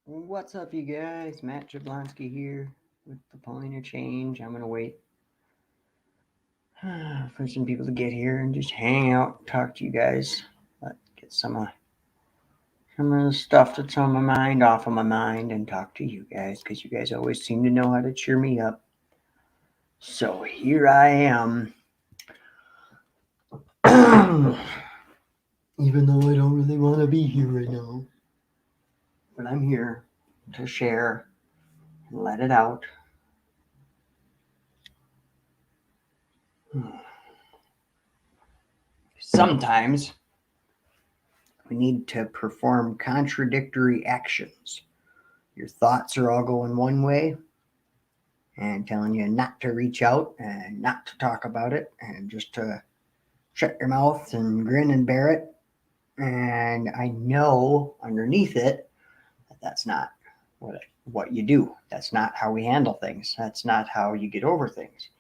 What's up, you guys? Matt Jablonski here with the Pointer Change. I'm gonna wait for some people to get here and just hang out, talk to you guys, get some of the stuff that's on my mind off of my mind, and talk to you guys because you guys always seem to know how to cheer me up. So here I am, even though I don't really want to be here right now, but I'm here to share and let it out. Sometimes we need to perform contradictory actions. Your thoughts are all going one way and telling you not to reach out and not to talk about it and just to shut your mouth and grin and bear it. And I know underneath it that that's not what you do. That's not how we handle things. That's not how you get over things.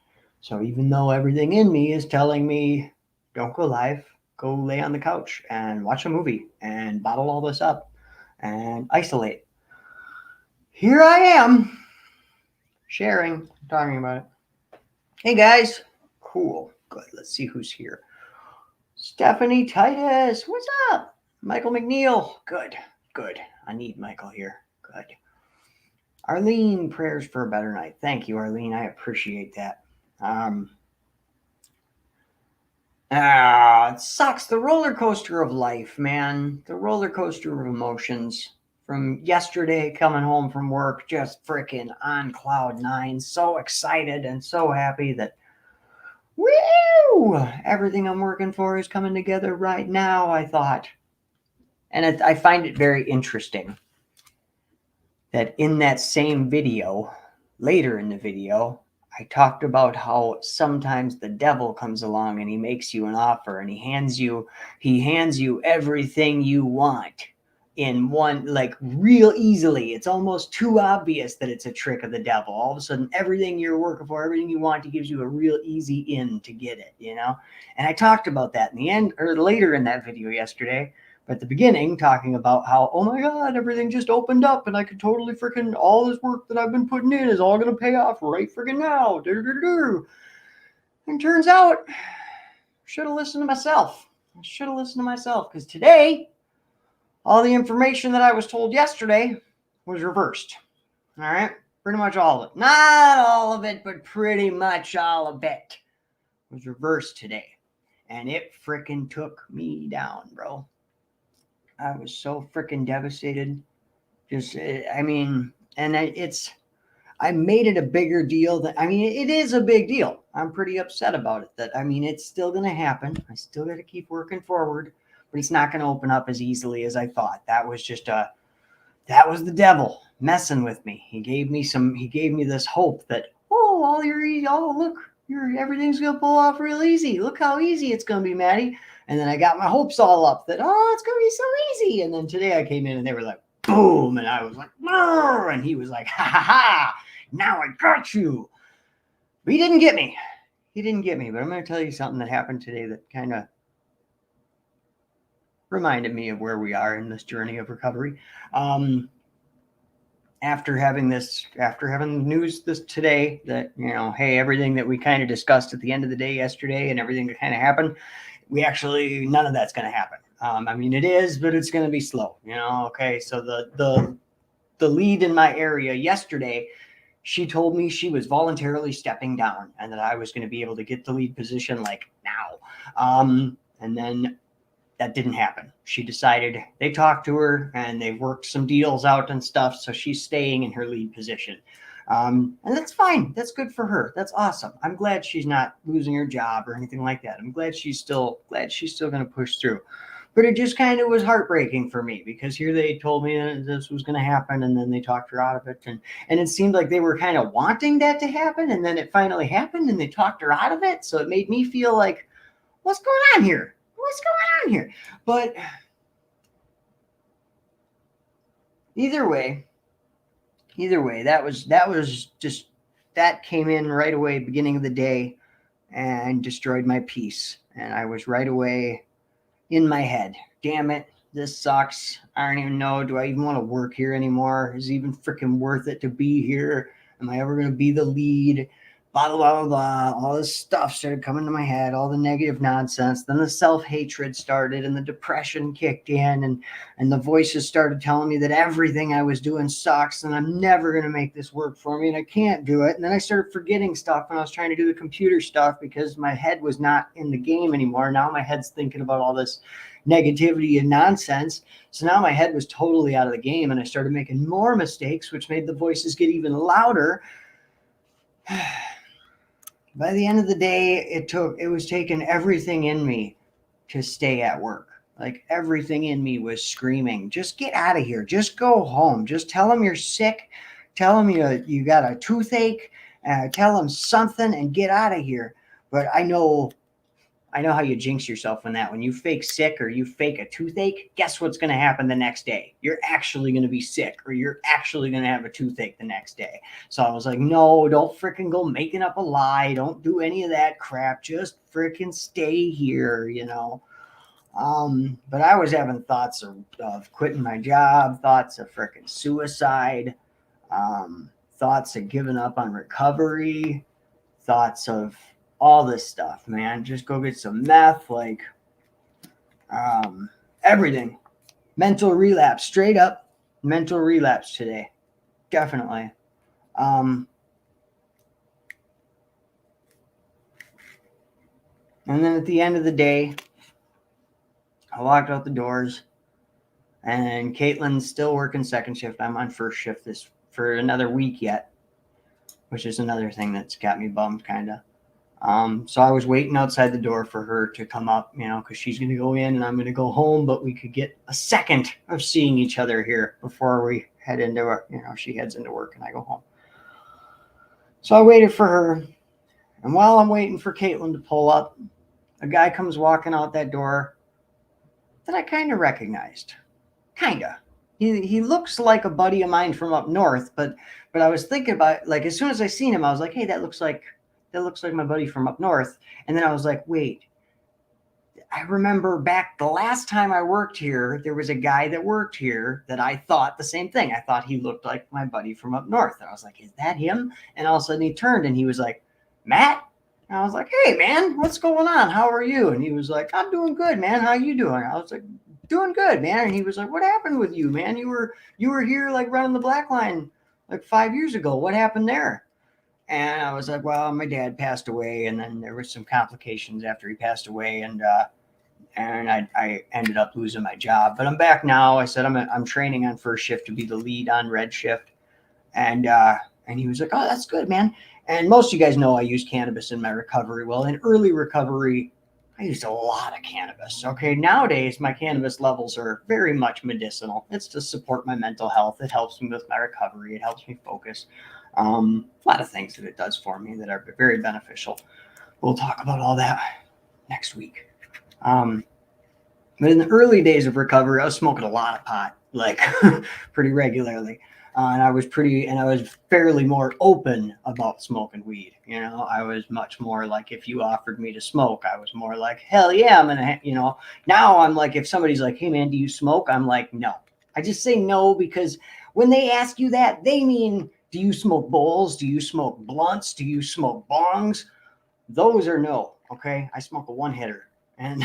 So even though everything in me is telling me, don't go live, go lay on the couch and watch a movie and bottle all this up and isolate. Here I am sharing, talking about it. Hey guys, cool, good. Let's see who's here. Stephanie Titus, what's up? Michael McNeil, good, good. I need Michael here, good. Arlene, prayers for a better night. Thank you, Arlene. I appreciate that. It sucks. The roller coaster of life, man. The roller coaster of emotions. From yesterday, coming home from work, just freaking on cloud nine. So excited and so happy that, woo! Everything I'm working for is coming together right now, I thought. And I find it very interesting that in that same video, later in the video, I talked about how sometimes the devil comes along and he makes you an offer and he hands you everything you want in one, like, real easily. It's almost too obvious that it's a trick of the devil. All of a sudden everything you're working for, everything you want, he gives you a real easy in to get it. And I talked about that in the end, or later in that video yesterday, at the beginning, talking about how, oh my God, everything just opened up and I could totally freaking, all this work that I've been putting in is all going to pay off right freaking now. And turns out, should have listened to myself. I should have listened to myself because today, all the information that I was told yesterday was reversed. All right? Pretty much all of it. Not all of it, but pretty much all of it was reversed today. And it freaking took me down, bro. I was so freaking devastated. I mean, and I made it a bigger deal than, I mean, it is a big deal. I'm pretty upset about it. That, I mean, it's still going to happen. I still got to keep working forward, but it's not going to open up as easily as I thought. That was that was the devil messing with me. He gave me this hope that, look, everything's going to pull off real easy. Look how easy it's going to be, Maddie. And then I got my hopes all up that, it's going to be so easy. And then today I came in and they were like, boom. And I was like, brr, and he was like, ha ha ha, now I got you. But he didn't get me. He didn't get me. But I'm going to tell you something that happened today that kind of reminded me of where we are in this journey of recovery. After having news this today that, hey, everything that we kind of discussed at the end of the day yesterday and everything that kind of happened, none of that's going to happen. I mean, it is, but it's going to be slow, okay? So the lead in my area yesterday, she told me she was voluntarily stepping down and that I was going to be able to get the lead position like now. And then that didn't happen. She decided, they talked to her and they worked some deals out and stuff. So she's staying in her lead position. And that's fine. That's good for her. That's awesome. I'm glad she's not losing her job or anything like that. I'm glad she's still going to push through. But it just kind of was heartbreaking for me because here they told me that this was going to happen and then they talked her out of it. And it seemed like they were kind of wanting that to happen. And then it finally happened and they talked her out of it. So it made me feel like, what's going on here? What's going on here? But either way, that came in right away, beginning of the day, and destroyed my peace. And I was right away in my head. Damn it. This sucks. I don't even know. Do I even want to work here anymore? Is it even freaking worth it to be here? Am I ever going to be the lead? Blah, blah, blah, blah. All this stuff started coming to my head, all the negative nonsense. Then the self-hatred started and the depression kicked in, and the voices started telling me that everything I was doing sucks and I'm never going to make this work for me and I can't do it. And then I started forgetting stuff when I was trying to do the computer stuff because my head was not in the game anymore. Now my head's thinking about all this negativity and nonsense. So now my head was totally out of the game and I started making more mistakes, which made the voices get even louder. By the end of the day, it was taking everything in me to stay at work. Like everything in me was screaming, just get out of here. Just go home. Just tell them you're sick. Tell them you got a toothache. Tell them something and get out of here. But I know how you jinx yourself when you fake sick or you fake a toothache, guess what's going to happen the next day? You're actually going to be sick or you're actually going to have a toothache the next day. So I was like, no, don't freaking go making up a lie. Don't do any of that crap. Just freaking stay here, you know. But I was having thoughts of quitting my job, thoughts of freaking suicide, thoughts of giving up on recovery, thoughts of all this stuff, man. Just go get some meth, like everything. Mental relapse, straight up mental relapse today. Definitely. And then at the end of the day, I walked out the doors and Caitlin's still working second shift. I'm on first shift for another week yet, which is another thing that's got me bummed kind of. So I was waiting outside the door for her to come up, you know, because she's going to go in and I'm going to go home, but we could get a second of seeing each other here before we head into work. You know, she heads into work and I go home. So I waited for her. And while I'm waiting for Caitlin to pull up, a guy comes walking out that door that I kind of recognized. Kind of. He looks like a buddy of mine from up north, but I was thinking about, like, as soon as I seen him, I was like, hey, that looks like my buddy from up north. And then I was like, wait, I remember back the last time I worked here, there was a guy that worked here that I thought the same thing. I thought he looked like my buddy from up north. And I was like, is that him? And all of a sudden he turned and he was like, Matt? And I was like, hey, man, what's going on? How are you? And he was like, I'm doing good, man. How you doing? I was like, doing good, man. And he was like, what happened with you, man? You were here like running the black line like 5 years ago. What happened there? And I was like, well, my dad passed away, and then there was some complications after he passed away, and I ended up losing my job. But I'm back now. I said I'm training on first shift to be the lead on red shift, and he was like, oh, that's good, man. And most of you guys know I use cannabis in my recovery. Well, in early recovery, I used a lot of cannabis. Okay, nowadays my cannabis levels are very much medicinal. It's to support my mental health. It helps me with my recovery. It helps me focus. A lot of things that it does for me that are very beneficial. We'll talk about all that next week. But in the early days of recovery, I was smoking a lot of pot, like pretty regularly. And I was fairly more open about smoking weed. You know, I was much more like, if you offered me to smoke, I was more like, hell yeah, I'm going to, you know. Now I'm like, if somebody's like, hey man, do you smoke? I'm like, no. I just say no, because when they ask you that, they mean, do you smoke bowls? Do you smoke blunts? Do you smoke bongs? Those are no. Okay. I smoke a one hitter, and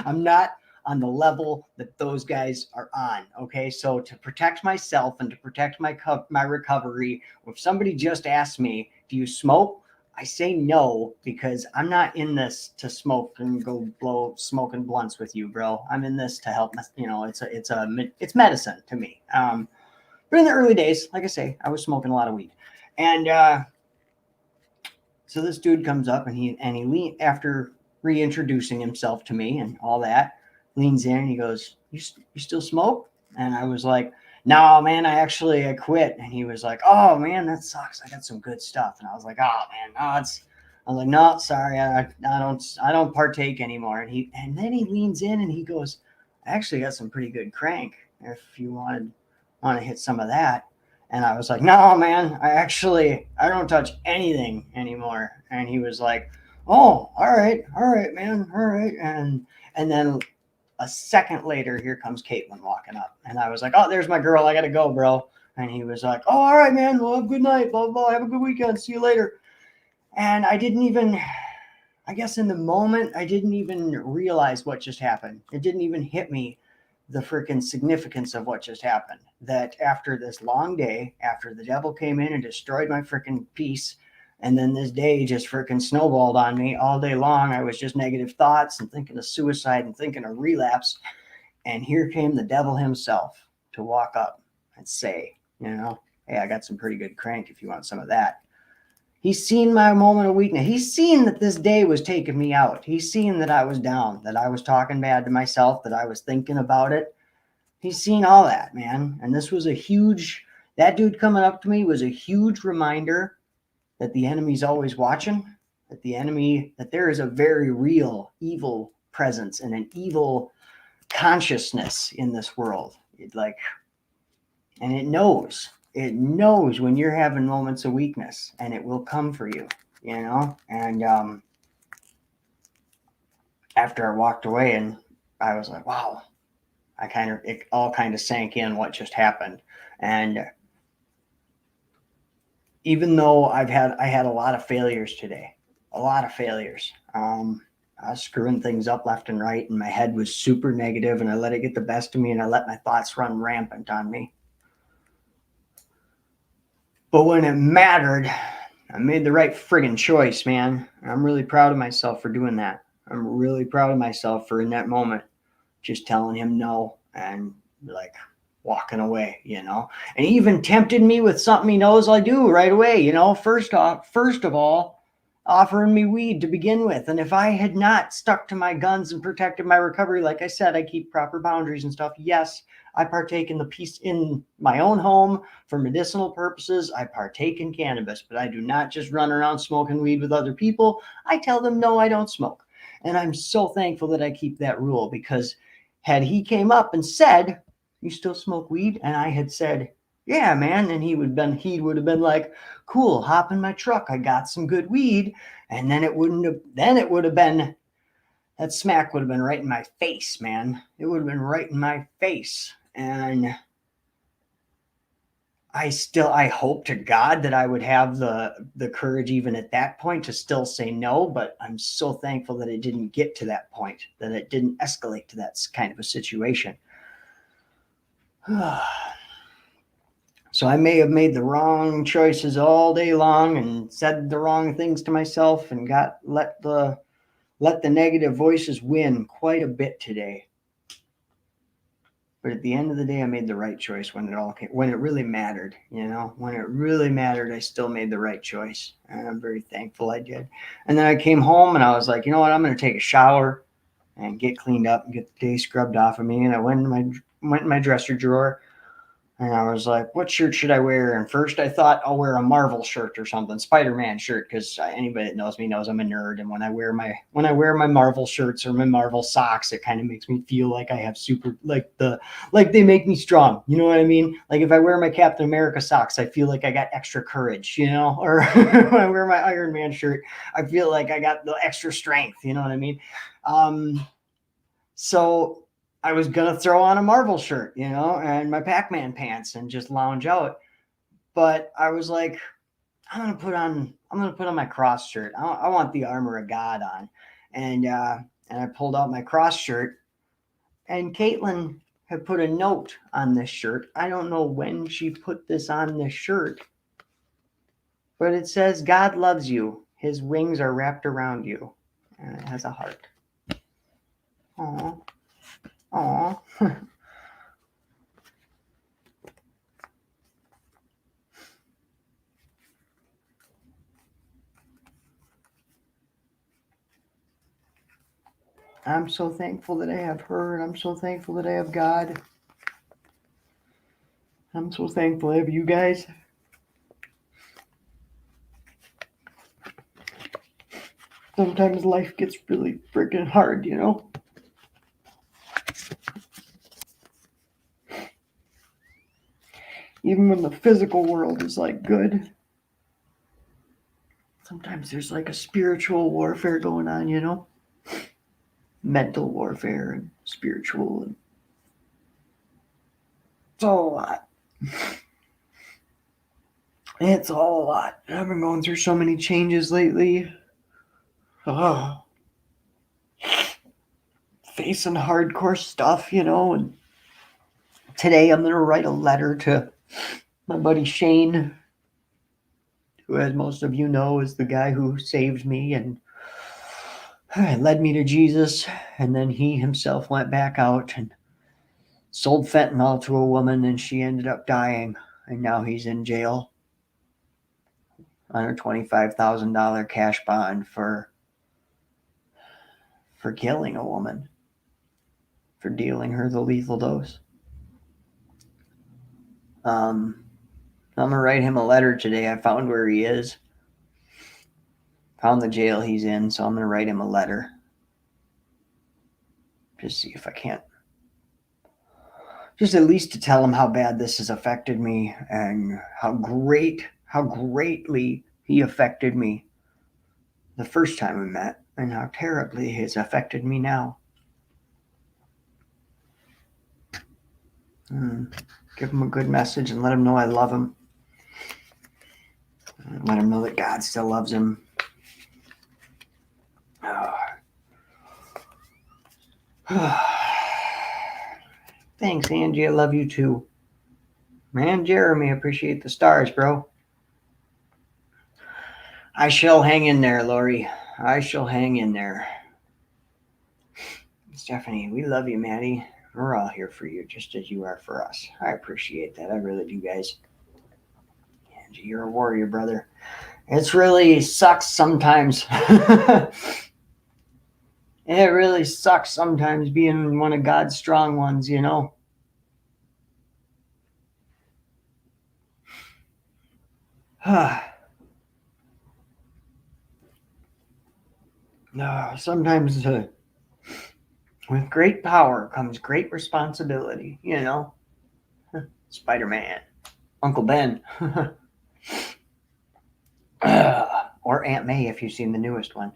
I'm not on the level that those guys are on. Okay. So to protect myself and to protect my recovery, if somebody just asks me, do you smoke? I say no, because I'm not in this to smoke and go blow smoking blunts with you, bro. I'm in this to help. You know, it's medicine to me. But in the early days, like I say, I was smoking a lot of weed. And so this dude comes up and he after reintroducing himself to me and all that, leans in and he goes, you still smoke? And I was like, no, man, I quit. And he was like, oh man, that sucks. I got some good stuff. And I was like, oh man, no, I was like, no, sorry, I don't partake anymore. And then he leans in and he goes, I actually got some pretty good crank if you want to hit some of that. And I was like, no, man, I don't touch anything anymore. And he was like, oh, all right, man, all right. And then a second later, here comes Caitlin walking up. And I was like, oh, there's my girl. I got to go, bro. And he was like, oh, all right, man. Well, have a good night. Blah, blah, blah. Have a good weekend. See you later. And I didn't even, I guess in the moment, I didn't even realize what just happened. It didn't even hit me, the freaking significance of what just happened. That after this long day, after the devil came in and destroyed my freaking peace, and then this day just freaking snowballed on me all day long, I was just negative thoughts and thinking of suicide and thinking of relapse. And here came the devil himself to walk up and say, hey, I got some pretty good crank if you want some of that. He's seen my moment of weakness. He's seen that this day was taking me out. He's seen that I was down, that I was talking bad to myself, that I was thinking about it. He's seen all that, man. And this was that dude coming up to me was a huge reminder that the enemy's always watching, that there is a very real evil presence and an evil consciousness in this world. And it knows when you're having moments of weakness, and it will come for you, and after I walked away, and I was like, wow, it all kind of sank in what just happened. And even though I had a lot of failures today, I was screwing things up left and right, and my head was super negative, and I let it get the best of me, and I let my thoughts run rampant on me. But when it mattered, I made the right friggin' choice, man. I'm really proud of myself for doing that. I'm really proud of myself for in that moment just telling him no and walking away, And he even tempted me with something he knows I do right away, First of all, offering me weed to begin with. And if I had not stuck to my guns and protected my recovery, like I said, I keep proper boundaries and stuff. Yes, I partake in the peace in my own home for medicinal purposes. I partake in cannabis, but I do not just run around smoking weed with other people. I tell them, no, I don't smoke. And I'm so thankful that I keep that rule, because had he came up and said, you still smoke weed? And I had said, yeah, man. And he would have been like, cool, hop in my truck. I got some good weed. And then it would have been, that smack would have been right in my face, man. It would have been right in my face. And I hope to God that I would have the courage even at that point to still say no, but I'm so thankful that it didn't get to that point, that it didn't escalate to that kind of a situation. So I may have made the wrong choices all day long and said the wrong things to myself and let the negative voices win quite a bit today. But at the end of the day, I made the right choice when it really mattered, when it really mattered, I still made the right choice. And I'm very thankful I did. And then I came home and I was like, you know what, I'm going to take a shower and get cleaned up and get the day scrubbed off of me. And I went in my dresser drawer. And I was like, what shirt should I wear? And first I thought I'll wear a Marvel shirt or something, Spider-Man shirt, because anybody that knows me knows I'm a nerd. And when I wear my Marvel shirts or my Marvel socks, it kind of makes me feel like I have super, like they make me strong. You know what I mean? Like if I wear my Captain America socks, I feel like I got extra courage, or when I wear my Iron Man shirt, I feel like I got the extra strength. You know what I mean? So I was going to throw on a Marvel shirt, and my Pac-Man pants and just lounge out. But I was like, I'm going to put on my cross shirt. I want the armor of God on. And I pulled out my cross shirt, and Caitlin had put a note on this shirt. I don't know when she put this on this shirt, but it says, God loves you. His wings are wrapped around you. And it has a heart. Aww. Aw. I'm so thankful that I have her, and I'm so thankful that I have God. I'm so thankful I have you guys. Sometimes life gets really freaking hard, Even when the physical world is good. Sometimes there's a spiritual warfare going on, mental warfare and spiritual. And it's all a lot. It's all a lot. I've been going through so many changes lately. Oh, facing hardcore stuff, and today I'm going to write a letter to my buddy Shane, who, as most of you know, is the guy who saved me and led me to Jesus. And then he himself went back out and sold fentanyl to a woman, and she ended up dying. And now he's in jail on a $25,000 cash bond for killing a woman, for dealing her the lethal dose. I'm going to write him a letter today. I found where he is. Found the jail he's in, so I'm going to write him a letter. Just see if I can't. Just at least to tell him how bad this has affected me and how greatly he affected me the first time we met and how terribly he has affected me now. Give him a good message and let him know I love him. Let him know that God still loves him. Thanks, Angie. I love you too. Man, Jeremy, appreciate the stars, bro. I shall hang in there, Lori. I shall hang in there. Stephanie, we love you, Maddie. We're all here for you, just as you are for us. I appreciate that. I really do, guys. Angie, you're a warrior, brother. It really sucks sometimes. It really sucks sometimes being one of God's strong ones, No, sometimes with great power comes great responsibility, Spider-Man, Uncle Ben, or Aunt May if you've seen the newest one.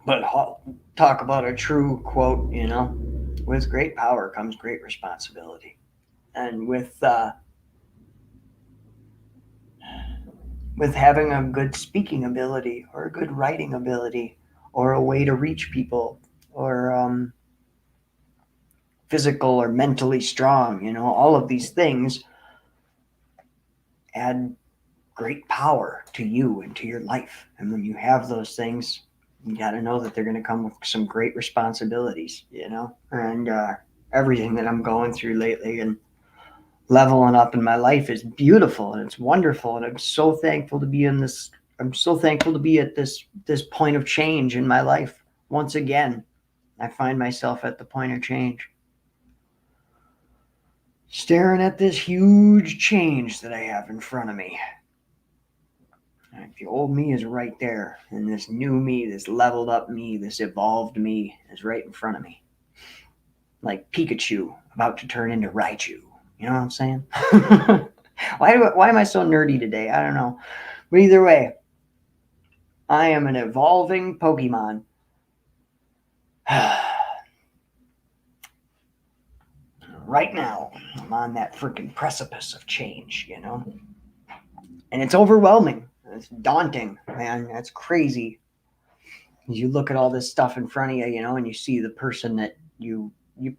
But talk about a true quote, with great power comes great responsibility. And with having a good speaking ability or a good writing ability or a way to reach people or physical or mentally strong, all of these things add great power to you and to your life. And when you have those things, you got to know that they're going to come with some great responsibilities, and everything that I'm going through lately and leveling up in my life is beautiful and it's wonderful. And I'm so thankful to be at this point of change in my life. Once again, I find myself at the point of change, staring at this huge change that I have in front of me. The old me is right there, and this new me, this leveled up me, this evolved me is right in front of me. Like Pikachu about to turn into Raichu. You know what I'm saying? Why am I so nerdy today? I don't know. But either way, I am an evolving Pokemon. Right now, I'm on that freaking precipice of change, And it's overwhelming. It's daunting, man. That's crazy. You look at all this stuff in front of you, and you see the person that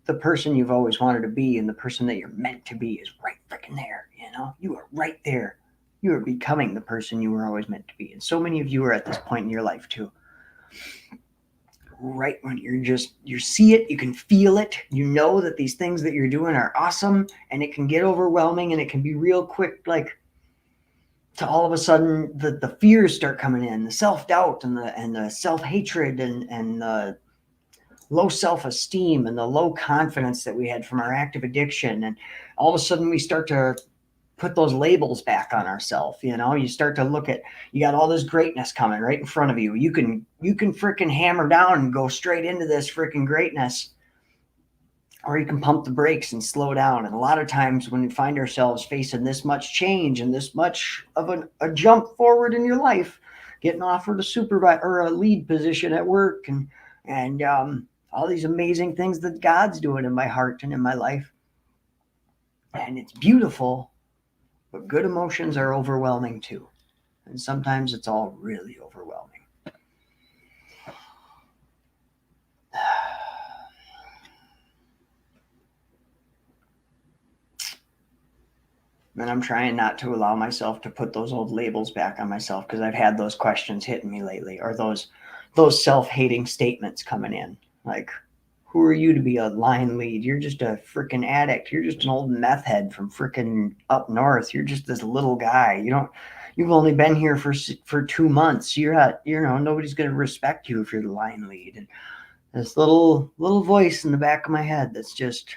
the person you've always wanted to be and the person that you're meant to be is right freaking there, You are right there. You are becoming the person you were always meant to be. And so many of you are at this point in your life too. Right when you see it, you can feel it, you know that these things that you're doing are awesome, and it can get overwhelming and it can be real quick, like to all of a sudden the fears start coming in, the self-doubt and the self-hatred and the low self-esteem and the low confidence that we had from our active addiction. And all of a sudden we start to put those labels back on ourselves. You start to look at, you got all this greatness coming right in front of you. You can freaking hammer down and go straight into this freaking greatness, or you can pump the brakes and slow down. And a lot of times when we find ourselves facing this much change and this much of a jump forward in your life, getting offered a supervisor or a lead position at work, and all these amazing things that God's doing in my heart and in my life. And it's beautiful, but good emotions are overwhelming too. And sometimes it's all really overwhelming. And I'm trying not to allow myself to put those old labels back on myself, because I've had those questions hitting me lately, or those self-hating statements coming in. Like, who are you to be a line lead? You're just a freaking addict. You're just an old meth head from freaking up north. You're just this little guy. You've only been here for 2 months. Nobody's going to respect you if you're the line lead. And this little voice in the back of my head that's just,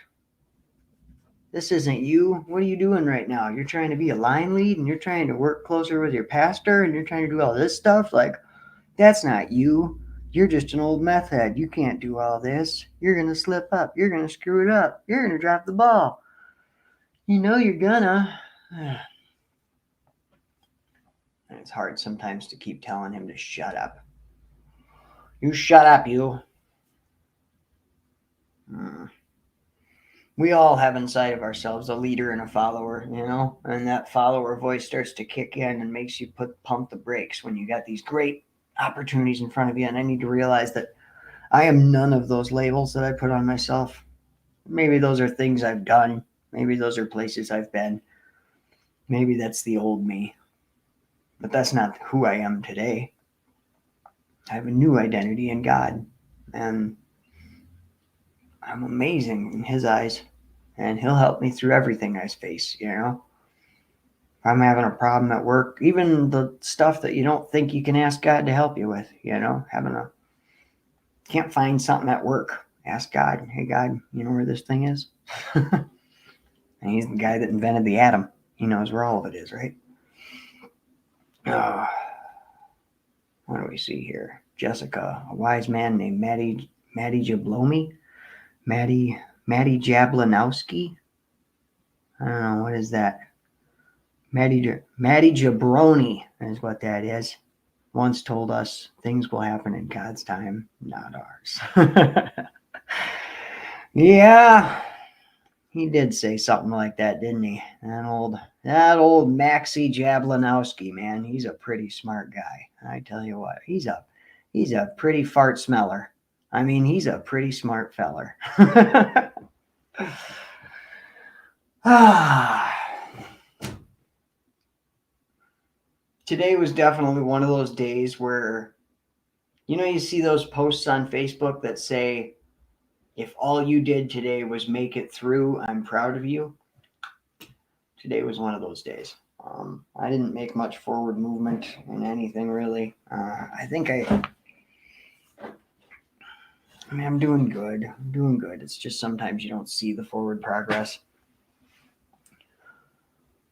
this isn't you. What are you doing right now? You're trying to be a line lead, and you're trying to work closer with your pastor, and you're trying to do all this stuff. Like, that's not you. You're just an old meth head. You can't do all this. You're going to slip up. You're going to screw it up. You're going to drop the ball. You know you're gonna. And it's hard sometimes to keep telling him to shut up. You shut up, you. We all have inside of ourselves a leader and a follower, and that follower voice starts to kick in and makes you pump the brakes when you got these great opportunities in front of you. And I need to realize that I am none of those labels that I put on myself. Maybe those are things I've done. Maybe those are places I've been. Maybe that's the old me. But that's not who I am today. I have a new identity in God. And I'm amazing in His eyes. And He'll help me through everything I face, If I'm having a problem at work, even the stuff that you don't think you can ask God to help you with, can't find something at work. Ask God, hey, God, you know where this thing is? And He's the guy that invented the atom. He knows where all of it is, right? What do we see here? Jessica, a wise man named Maddie Jablomi? Maddie Jablanowski? I don't know. What is that? Maddie Jabroni is what that is. Once told us things will happen in God's time, not ours. Yeah, he did say something like that, didn't he? That old Maxie Jablanowski, man. He's a pretty smart guy. I tell you what, he's a pretty fart smeller. I mean, he's a pretty smart feller. Today was definitely one of those days where, you see those posts on Facebook that say, if all you did today was make it through, I'm proud of you. Today was one of those days. I didn't make much forward movement in anything really. I'm doing good. It's just sometimes you don't see the forward progress.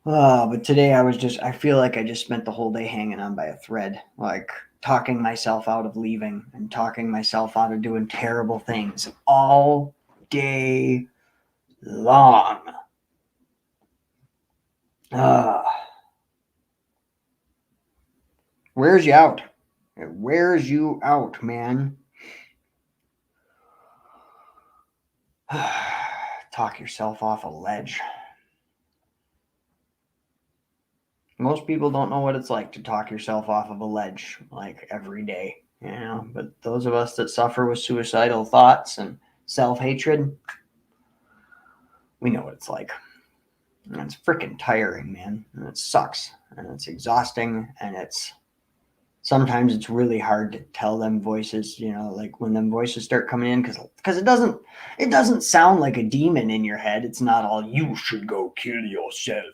But today I feel like I just spent the whole day hanging on by a thread, like talking myself out of leaving and talking myself out of doing terrible things all day long. Wears you out. It wears you out, man. Talk yourself off a ledge. Most people don't know what it's like to talk yourself off of a ledge like every day, but those of us that suffer with suicidal thoughts and self-hatred, we know what it's like. And it's freaking tiring, man. And it sucks. And it's exhausting. And sometimes it's really hard to tell them voices, like when them voices start coming in, because it doesn't sound like a demon in your head. It's not all, you should go kill yourself.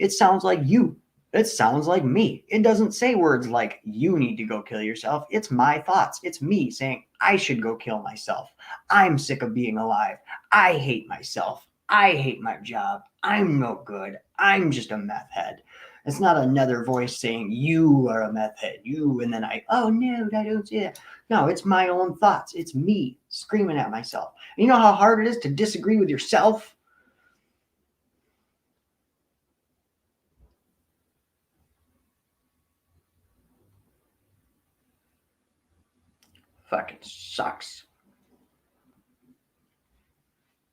It sounds like you. It sounds like me. It doesn't say words like, you need to go kill yourself. It's my thoughts. It's me saying, I should go kill myself. I'm sick of being alive. I hate myself. I hate my job. I'm no good. I'm just a meth head. It's not another voice saying, you are a meth head, you, and then oh no, I don't see that. No, it's my own thoughts. It's me screaming at myself. And you know how hard it is to disagree with yourself? Fucking sucks.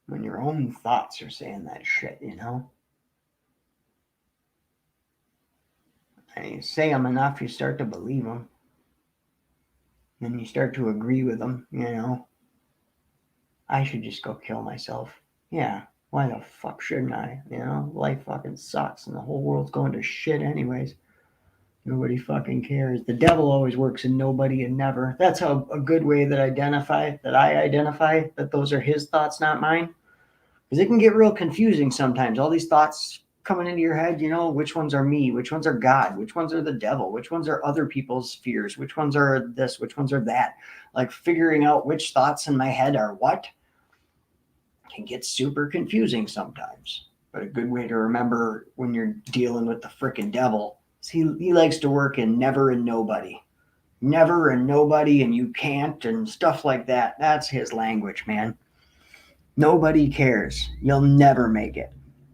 When your own thoughts are saying that shit, you know? And you say them enough, you start to believe them. And you start to agree with them, you know? I should just go kill myself. Yeah, why the fuck shouldn't I? You know, life fucking sucks and the whole world's going to shit anyways. Nobody fucking cares. The devil always works in nobody and never. That's how a good way that I identify that those are his thoughts, not mine. Because it can get real confusing sometimes. All these thoughts coming into your head, you know, which ones are me, which ones are God, which ones are the devil, which ones are other people's fears, which ones are this, which ones are that. Like figuring out which thoughts in my head are what can get super confusing sometimes. But a good way to remember when you're dealing with the frickin' devil is he likes to work in never and nobody. Never and nobody and you can't and stuff like that. That's his language, man. Nobody cares. You'll never make it.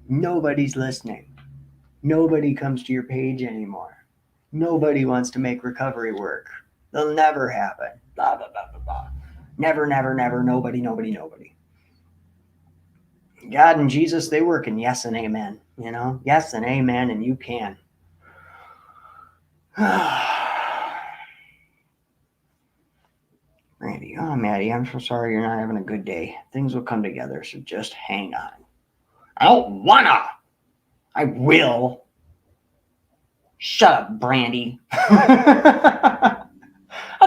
Nobody's listening. Nobody comes to your page anymore. Nobody wants to make recovery work. They'll never happen. Blah, blah, blah, blah, blah. Never, never, never. Nobody, nobody, nobody. God and Jesus, they work in yes and amen. You know, yes and amen, and you can. Randy, oh, Maddie, I'm so sorry you're not having a good day. Things will come together, so just hang on. I don't wanna. I will. Shut up, Brandy. How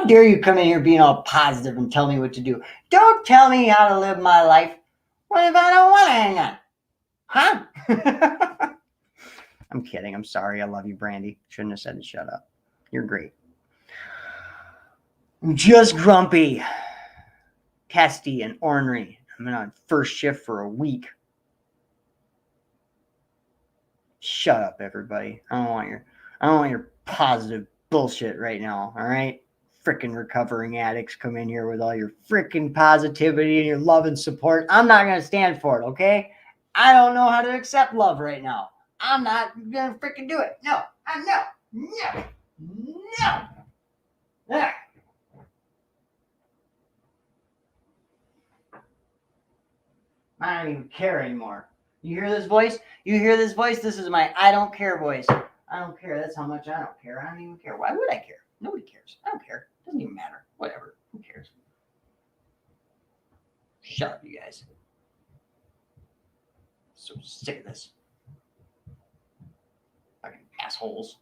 dare you come in here being all positive and tell me what to do? Don't tell me how to live my life. What if I don't want to hang on? Huh? I'm kidding. I'm sorry. I love you, Brandy. Shouldn't have said to shut up. You're great. I'm just grumpy, testy, and ornery. I've been on first shift for a week. Shut up, everybody. I don't want your positive bullshit right now, all right? Frickin' recovering addicts come in here with all your frickin' positivity and your love and support. I'm not going to stand for it, okay? I don't know how to accept love right now. I'm not going to frickin' do it. No. Ah. I don't even care anymore. You hear this voice? You hear this voice? This is my I don't care voice. I don't care. That's how much I don't care. I don't even care. Why would I care? Nobody cares. I don't care. Doesn't even matter. Whatever. Who cares? Shut up, you guys. So sick of this. Fucking assholes.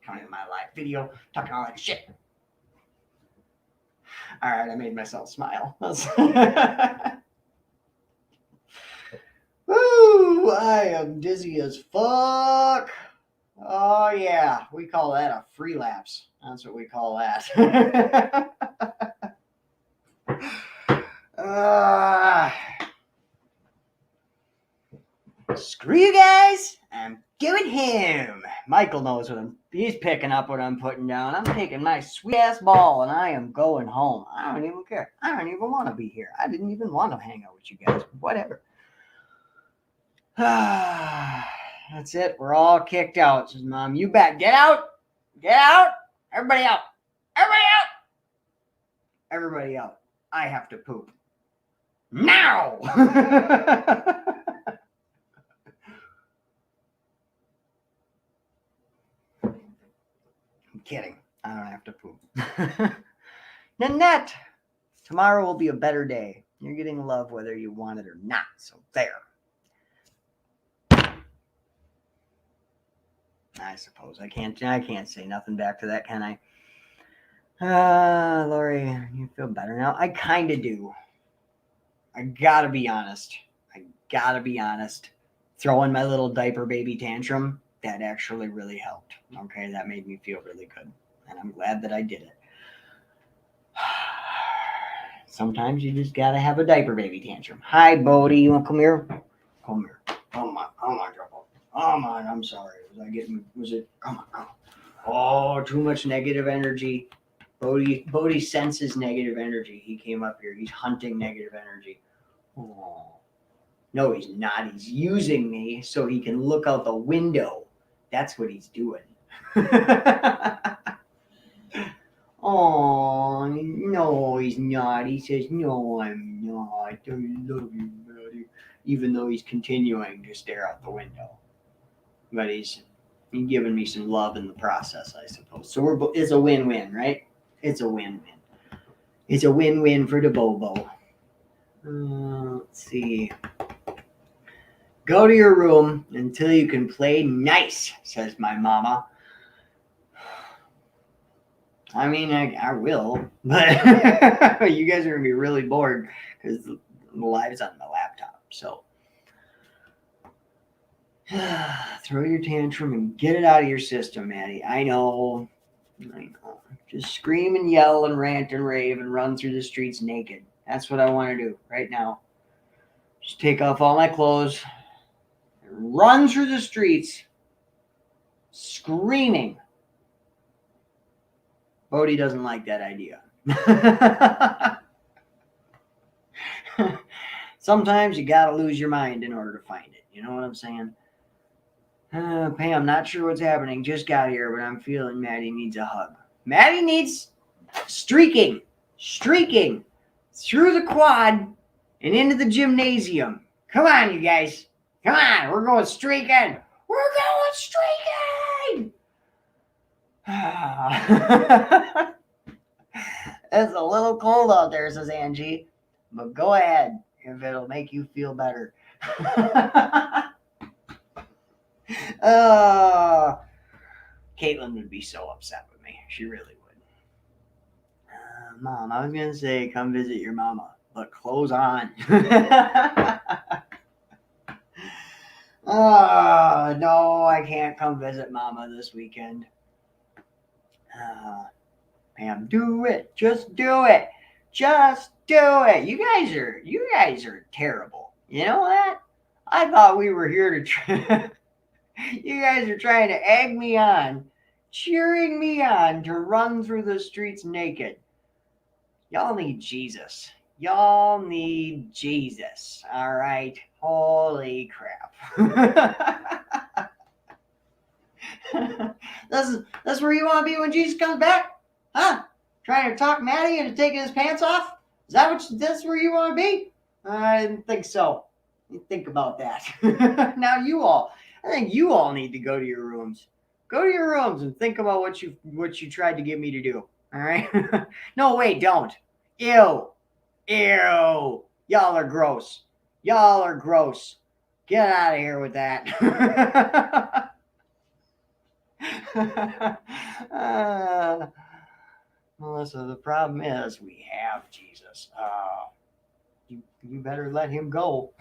Coming in my live video, talking all that shit. All right, I made myself smile. Woo! I am dizzy as fuck. Oh yeah, we call that a free lapse. That's what we call that. Screw you guys. I'm doing him. Michael knows he's picking up what I'm putting down. I'm taking my sweet ass ball and I am going home. I don't even care. I don't even want to be here. I didn't even want to hang out with you guys. Whatever. That's it. We're all kicked out. Says Mom, you bet. Get out. Get out. Everybody out. Everybody out. Everybody out. I have to poop. Now. I'm kidding. I don't have to poop. Nanette, tomorrow will be a better day. You're getting love whether you want it or not. So there. I suppose I can't say nothing back to that, can I? Lori, you feel better now? I kind of do. I gotta be honest. Throwing my little diaper baby tantrum, that actually really helped. Okay, that made me feel really good. And I'm glad that I did it. Sometimes you just gotta have a diaper baby tantrum. Hi, Bodie. You wanna come here? Come here. Come on, Trouble. Come on, I'm sorry. Was it? Come on. Oh, too much negative energy. Bodhi senses negative energy. He came up here. He's hunting negative energy. Oh. No, he's not. He's using me so he can look out the window. That's what he's doing. Oh, Oh, no, he's not. He says, no, I'm not. I love you, buddy. Even though he's continuing to stare out the window. But he's giving me some love in the process, I suppose. So it's a win-win, right? It's a win-win. It's a win-win for the Bobo. Let's see. Go to your room until you can play nice, says my mama. I mean, I will, but you guys are going to be really bored because the live's on the laptop. So throw your tantrum and get it out of your system, Maddie. I know. Just scream and yell and rant and rave and run through the streets naked. That's what I want to do right now. Just take off all my clothes and run through the streets screaming. Bodhi doesn't like that idea. Sometimes you gotta lose your mind in order to find it. You know what I'm saying? Pam, not sure what's happening. Just got here, but I'm feeling Maddie needs a hug. Maddie needs streaking through the quad and into the gymnasium. Come on, you guys. Come on, we're going streaking. We're going streaking. It's a little cold out there, says Angie, but go ahead if it'll make you feel better. Caitlin would be so upset with me. She really would. Mom, I was going to say come visit your mama, but clothes on. No, I can't come visit mama this weekend. Pam, do it. Just do it. Just do it. You guys are terrible. You know that? I thought we were here to you guys are trying to egg me on, cheering me on to run through the streets naked. Y'all need Jesus. Y'all need Jesus. All right. Holy crap. That's where you want to be when Jesus comes back? Huh? Trying to talk Maddie into taking his pants off? Is that's where you want to be? I didn't think so. Think about that. Now I think you all need to go to your rooms. Go to your rooms and think about what you tried to get me to do. All right? No, wait, don't. Ew. Y'all are gross. Y'all are gross. Get out of here with that. Melissa, the problem is we have Jesus. You better let him go.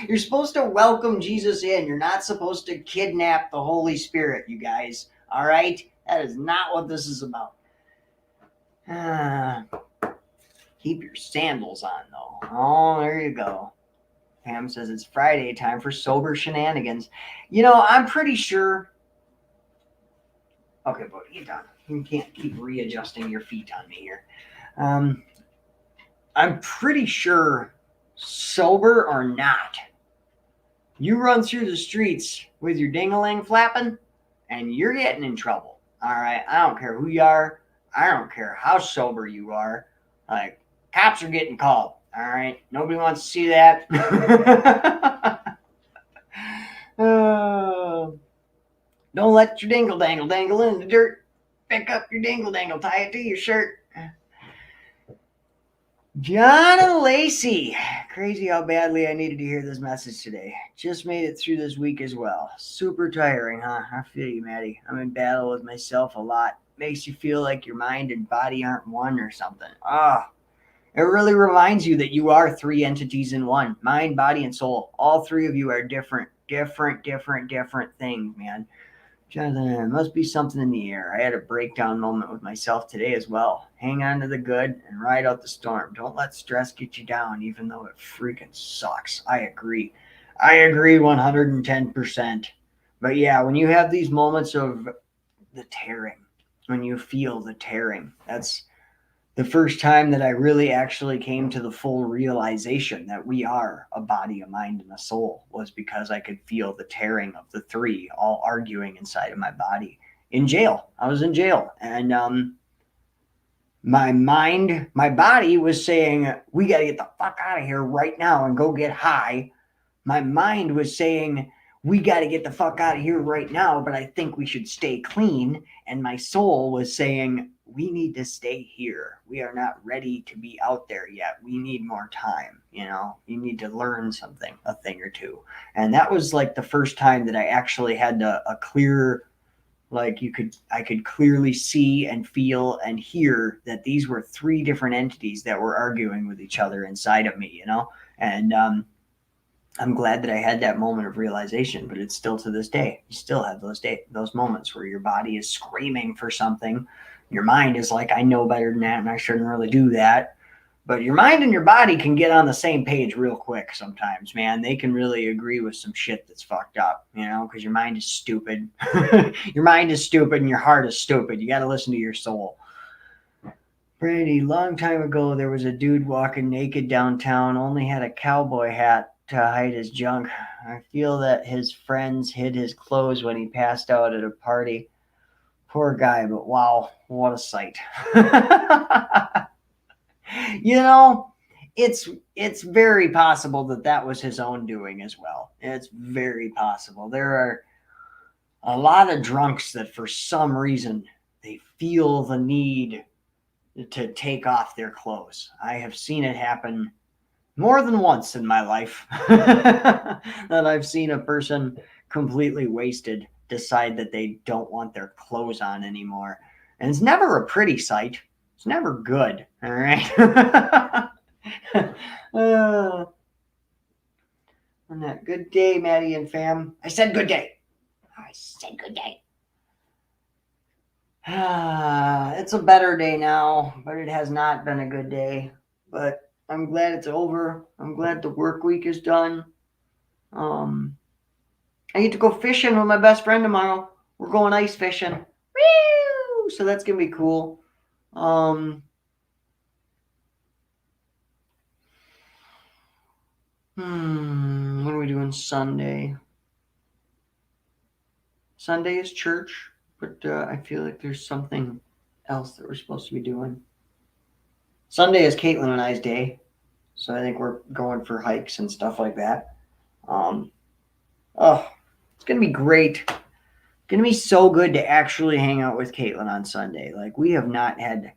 You're supposed to welcome Jesus in. You're not supposed to kidnap the Holy Spirit, you guys. All right? That is not what this is about. Keep your sandals on, though. Oh, there you go. Pam says it's Friday, time for sober shenanigans. You know, I'm pretty sure. Okay, buddy, get down. You can't keep readjusting your feet on me here. I'm pretty sure, sober or not, you run through the streets with your ding-a-ling flapping, and you're getting in trouble. All right? I don't care who you are. I don't care how sober you are. Like, cops are getting called. All right? Nobody wants to see that. Don't let your dingle-dangle dangle in the dirt. Pick up your dingle-dangle, tie it to your shirt. John and Lacey. Crazy how badly I needed to hear this message today. Just made it through this week as well. Super tiring, huh? I feel you, Maddie. I'm in battle with myself a lot. Makes you feel like your mind and body aren't one or something. It really reminds you that you are three entities in one. Mind, body, and soul. All three of you are different things, man. Jonathan, there must be something in the air. I had a breakdown moment with myself today as well. Hang on to the good and ride out the storm. Don't let stress get you down, even though it freaking sucks. I agree 110%. But yeah, when you have these moments of the tearing, when you feel the tearing, that's the first time that I really actually came to the full realization that we are a body, a mind, and a soul, was because I could feel the tearing of the three all arguing inside of my body in jail. I was in jail, and My mind, my body was saying, we got to get the fuck out of here right now and go get high. My mind was saying, we got to get the fuck out of here right now, but I think we should stay clean. And my soul was saying, we need to stay here. We are not ready to be out there yet. We need more time. You need to learn something, a thing or two. And that was like the first time that I actually had a clear, like I could clearly see and feel and hear that these were three different entities that were arguing with each other inside of me, and I'm glad that I had that moment of realization, but it's still to this day. You still have those moments where your body is screaming for something. Your mind is like, I know better than that, and I shouldn't really do that. But your mind and your body can get on the same page real quick sometimes, man. They can really agree with some shit that's fucked up, because your mind is stupid. Your mind is stupid and your heart is stupid. You got to listen to your soul. Brady, long time ago, there was a dude walking naked downtown, only had a cowboy hat to hide his junk. I feel that his friends hid his clothes when he passed out at a party. Poor guy, but wow, what a sight. you know, it's very possible that was his own doing as well. It's very possible. There are a lot of drunks that for some reason they feel the need to take off their clothes. I have seen it happen more than once in my life that I've seen a person completely wasted decide that they don't want their clothes on anymore. And it's never a pretty sight. It's never good. All right. On that good day, Maddie and fam. I said good day. I said good day. It's a better day now, but it has not been a good day. But I'm glad it's over. I'm glad the work week is done. I get to go fishing with my best friend tomorrow. We're going ice fishing. Woo! So that's gonna be cool. What are we doing Sunday? Sunday is church, but I feel like there's something else that we're supposed to be doing. Sunday is Caitlin and I's day, so I think we're going for hikes and stuff like that. It's gonna be great. It's gonna be so good to actually hang out with Caitlin on Sunday. Like we have not had.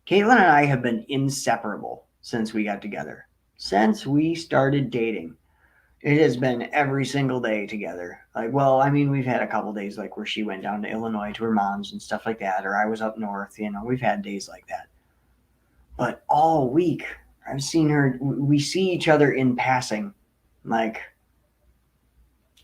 Caitlin and I have been inseparable since we got together. Since we started dating, it has been every single day together. Like, well, I mean, we've had a couple days like where she went down to Illinois to her mom's and stuff like that, or I was up north. We've had days like that. But all week, I've seen her. We see each other in passing. Like,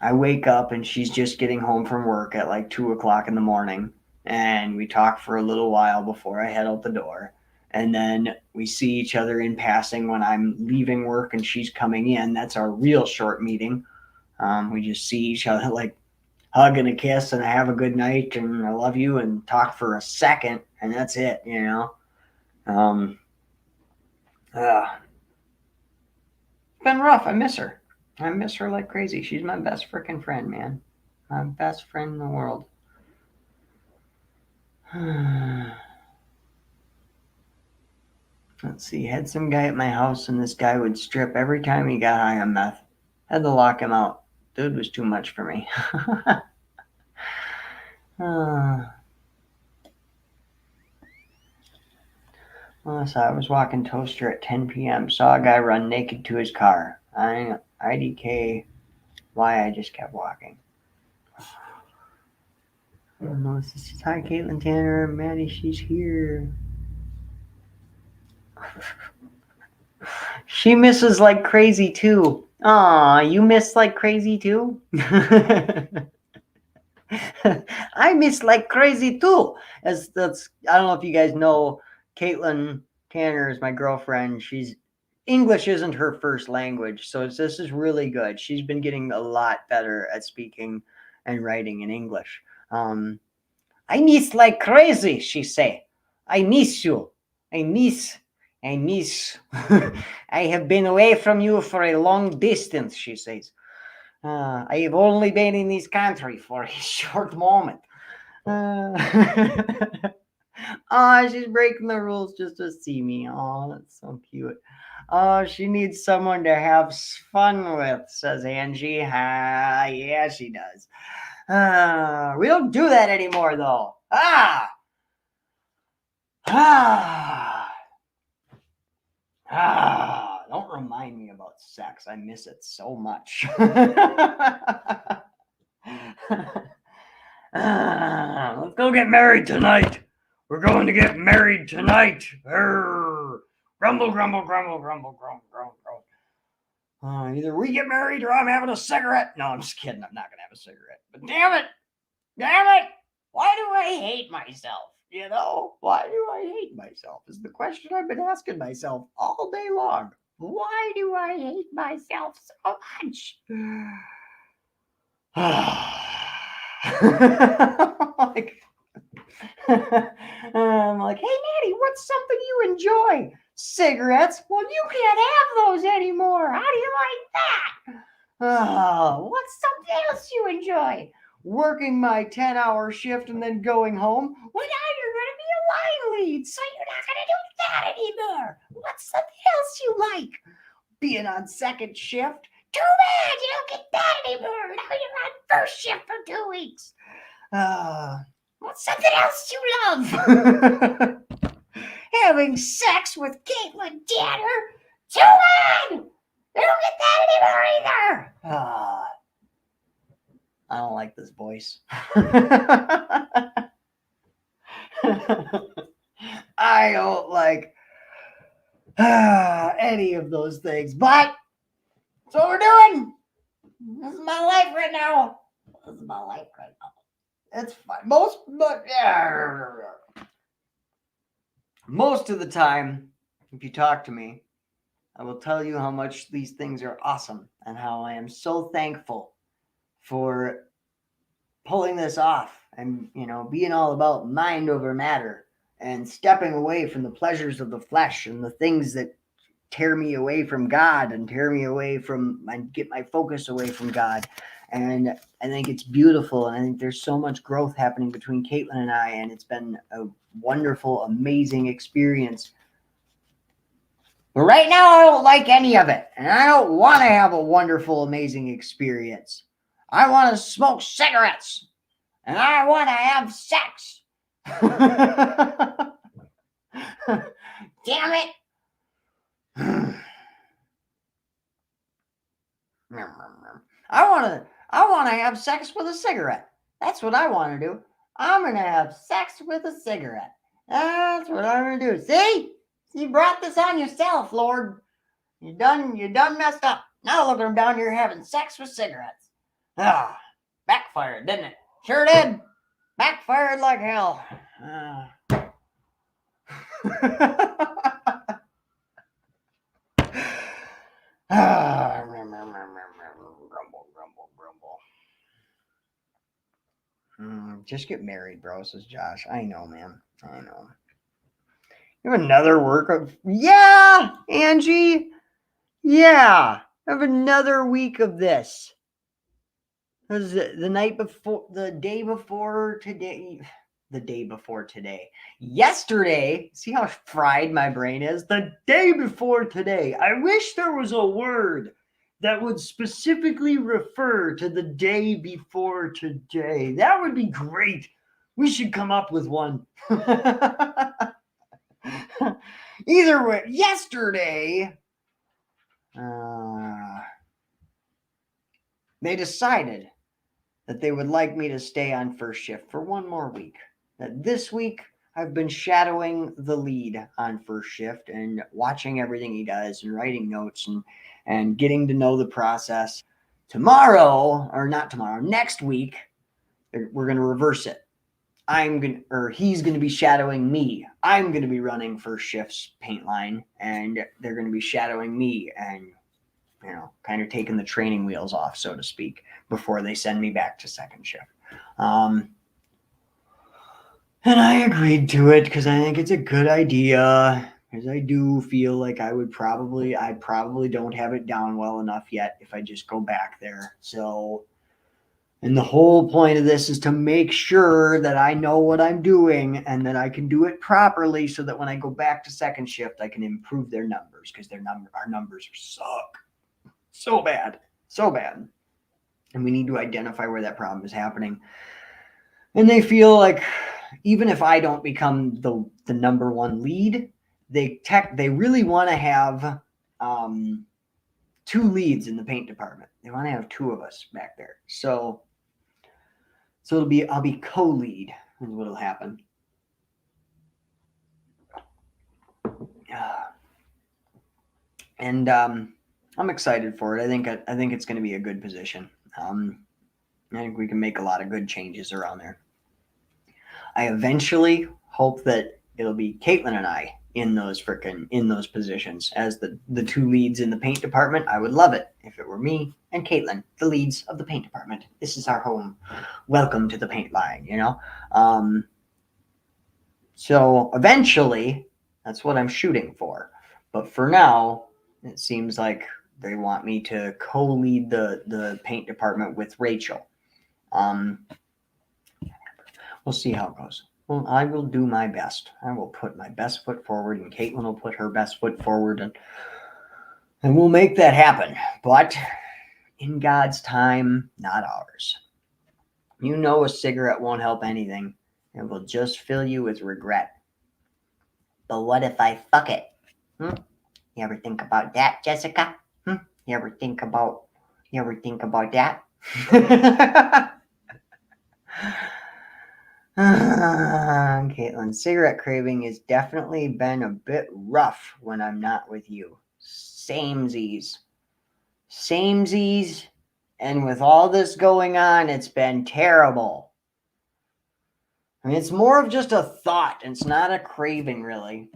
I wake up and she's just getting home from work at like 2 o'clock in the morning, and we talk for a little while before I head out the door. And then we see each other in passing when I'm leaving work and she's coming in. That's our real short meeting. We just see each other, like hug and a kiss and have a good night and I love you and talk for a second, and that's it. It's been rough. I miss her. I miss her like crazy. She's my best freaking friend, man. My best friend in the world. Let's see. Had some guy at my house, and this guy would strip every time he got high on meth. Had to lock him out. Dude was too much for me. So I was walking Toaster at 10 p.m. Saw a guy run naked to his car. IDK. Why I just kept walking. I don't know. This is hi, Caitlin Tanner. Maddie, she's here. She misses like crazy too. Aw, you miss like crazy too? I miss like crazy too. I don't know if you guys know, Caitlin Tanner is my girlfriend. English isn't her first language, so this is really good. She's been getting a lot better at speaking and writing in English. I miss like crazy, she say. I miss you. I miss. I have been away from you for a long distance, she says. I have only been in this country for a short moment. Oh, she's breaking the rules just to see me. Oh, that's so cute. Oh, she needs someone to have fun with, says Angie. Ah, yeah, she does. We don't do that anymore, though. Ah, don't remind me about sex. I miss it so much. Let's go get married tonight. We're going to get married tonight. Grumble, grumble, grumble, grumble, grumble, grumble, grumble. Either we get married or I'm having a cigarette. No, I'm just kidding. I'm not going to have a cigarette. But damn it. Why do I hate myself? You know, why do I hate myself is the question I've been asking myself all day long. Why do I hate myself so much? like, I'm like, hey, Natty, what's something you enjoy? Cigarettes? Well, you can't have those anymore. How do you like that? What's something else you enjoy? Working my 10-hour shift and then going home. Well, now you're going to be a line lead, so you're not going to do that anymore. What's something else you like? Being on second shift. Too bad you don't get that anymore. Now you're on first shift for 2 weeks. What's something else you love? Having sex with Caitlyn Danner? Too bad! You don't get that anymore either! I don't like this voice. I don't like any of those things, but that's what we're doing. This is my life right now. It's fine. Most of the time, if you talk to me, I will tell you how much these things are awesome and how I am so thankful for pulling this off and, being all about mind over matter and stepping away from the pleasures of the flesh and the things that tear me away from God and tear me away from and get my focus away from God. And I think it's beautiful. And I think there's so much growth happening between Caitlyn and I. And it's been a wonderful, amazing experience. But right now, I don't like any of it. And I don't want to have a wonderful, amazing experience. I want to smoke cigarettes. And I want to have sex. Damn it. I want to have sex with a cigarette. That's what I want to do. I'm going to have sex with a cigarette. That's what I'm going to do. See? You brought this on yourself, Lord. You done messed up. Now look at him down here having sex with cigarettes. Backfired, didn't it? Sure did. Backfired like hell. Grumble. Just get married, bro, says Josh. I know, man. I know. You have another work of... Yeah, Angie. Yeah. I have another week of this. This is the day before today. The day before today. Yesterday, see how fried my brain is? The day before today. I wish there was a word that would specifically refer to the day before today. That would be great. We should come up with one. Either way, yesterday, they decided that they would like me to stay on first shift for one more week. That this week, I've been shadowing the lead on first shift and watching everything he does and writing notes and getting to know the process. Next week, we're going to reverse it. He's going to be shadowing me. I'm going to be running first shift's paint line, and they're going to be shadowing me and, kind of taking the training wheels off, so to speak, before they send me back to second shift. And I agreed to it because I think it's a good idea. Because I do feel like I probably don't have it down well enough yet if I just go back there. So And the whole point of this is to make sure that I know what I'm doing and that I can do it properly so that when I go back to second shift, I can improve their numbers because our numbers suck so bad, so bad. And we need to identify where that problem is happening. And they feel like even if I don't become the number one lead, they really want to have 2 leads in the paint department. They want to have 2 of us back there. So I'll be co-lead is what'll happen. And I'm excited for it. I think it's going to be a good position. I think we can make a lot of good changes around there. I eventually hope that it'll be Caitlin and I in those positions as the 2 leads in the paint department. I would love it if it were me and Caitlin, the leads of the paint department. This is our home. Welcome to the paint line, you know? So eventually, that's what I'm shooting for. But for now, it seems like they want me to co-lead the paint department with Rachel. We'll see how it goes. Well, I will do my best. I will put my best foot forward, and Caitlin will put her best foot forward, and we'll make that happen. But in God's time, not ours. You know a cigarette won't help anything. It will just fill you with regret. But what if I fuck it? You ever think about that, Jessica? You ever think about that? Caitlin, cigarette craving has definitely been a bit rough when I'm not with you. Samesies. And with all this going on, it's been terrible. I mean, it's more of just a thought. It's not a craving, really.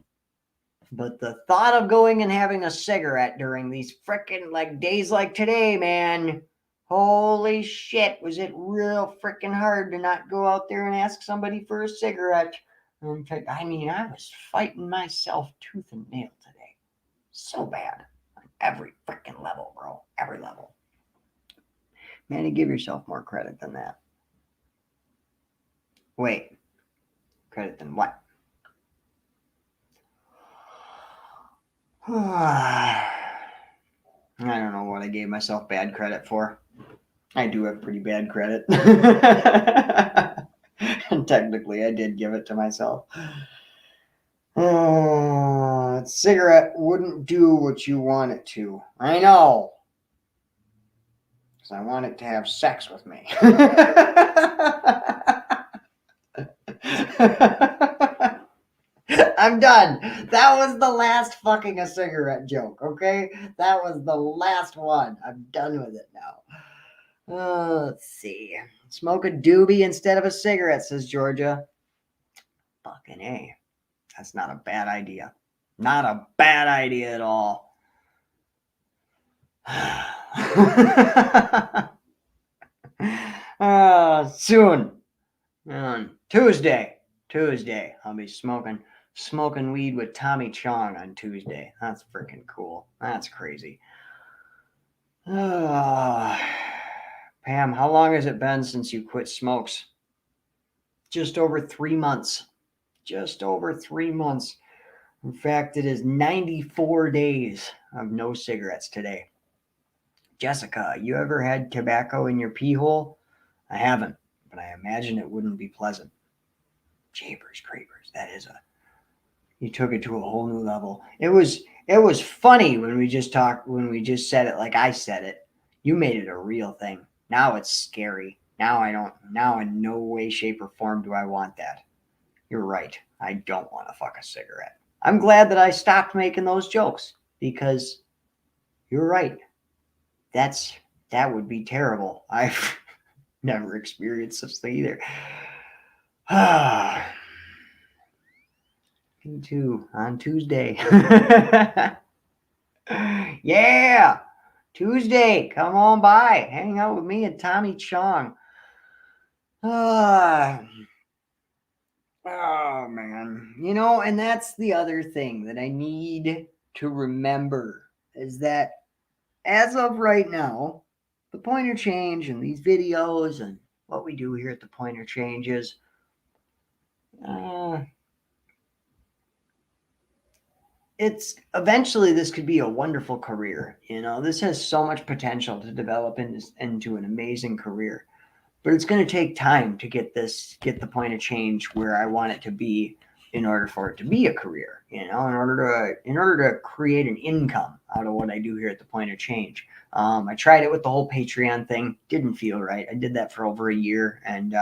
But the thought of going and having a cigarette during these frickin' days like today, man. Holy shit, was it real frickin' hard to not go out there and ask somebody for a cigarette. I mean, I was fighting myself tooth and nail today. So bad. On every frickin' level, bro. Every level. Man, you give yourself more credit than that. Wait. Credit than what? I don't know what I gave myself bad credit for. I do have pretty bad credit. And technically, I did give it to myself. Cigarette wouldn't do what you want it to. I know. Because I want it to have sex with me. I'm done. That was the last fucking a cigarette joke, okay? That was the last one. I'm done with it now. Let's see. Smoke a doobie instead of a cigarette, says Georgia. Fucking A. That's not a bad idea. Not a bad idea at all. Soon. Tuesday. I'll be smoking weed with Tommy Chong on Tuesday. That's freaking cool. That's crazy. Pam, how long has it been since you quit smokes? Just over 3 months. In fact, it is 94 days of no cigarettes today. Jessica, you ever had tobacco in your pee hole? I haven't, but I imagine it wouldn't be pleasant. Jeepers creepers, you took it to a whole new level. It was funny when we just said it like I said it. You made it a real thing. Now it's scary. Now in no way, shape, or form do I want that. You're right. I don't want to fuck a cigarette. I'm glad that I stopped making those jokes because you're right. That would be terrible. I've never experienced such thing either. Me too, on Tuesday. Yeah, Tuesday. Come on by. Hang out with me and Tommy Chong. Oh, man. And that's the other thing that I need to remember is that as of right now, the Pointer Change and these videos and what we do here at the Pointer Change is it's eventually this could be a wonderful career. This has so much potential to develop into an amazing career, but it's going to take time to get the Pointer Change where I want it to be in order for it to be a career, in order to create an income out of what I do here at the Pointer Change. I tried it with the whole Patreon thing. Didn't feel right. I did that for over a year, and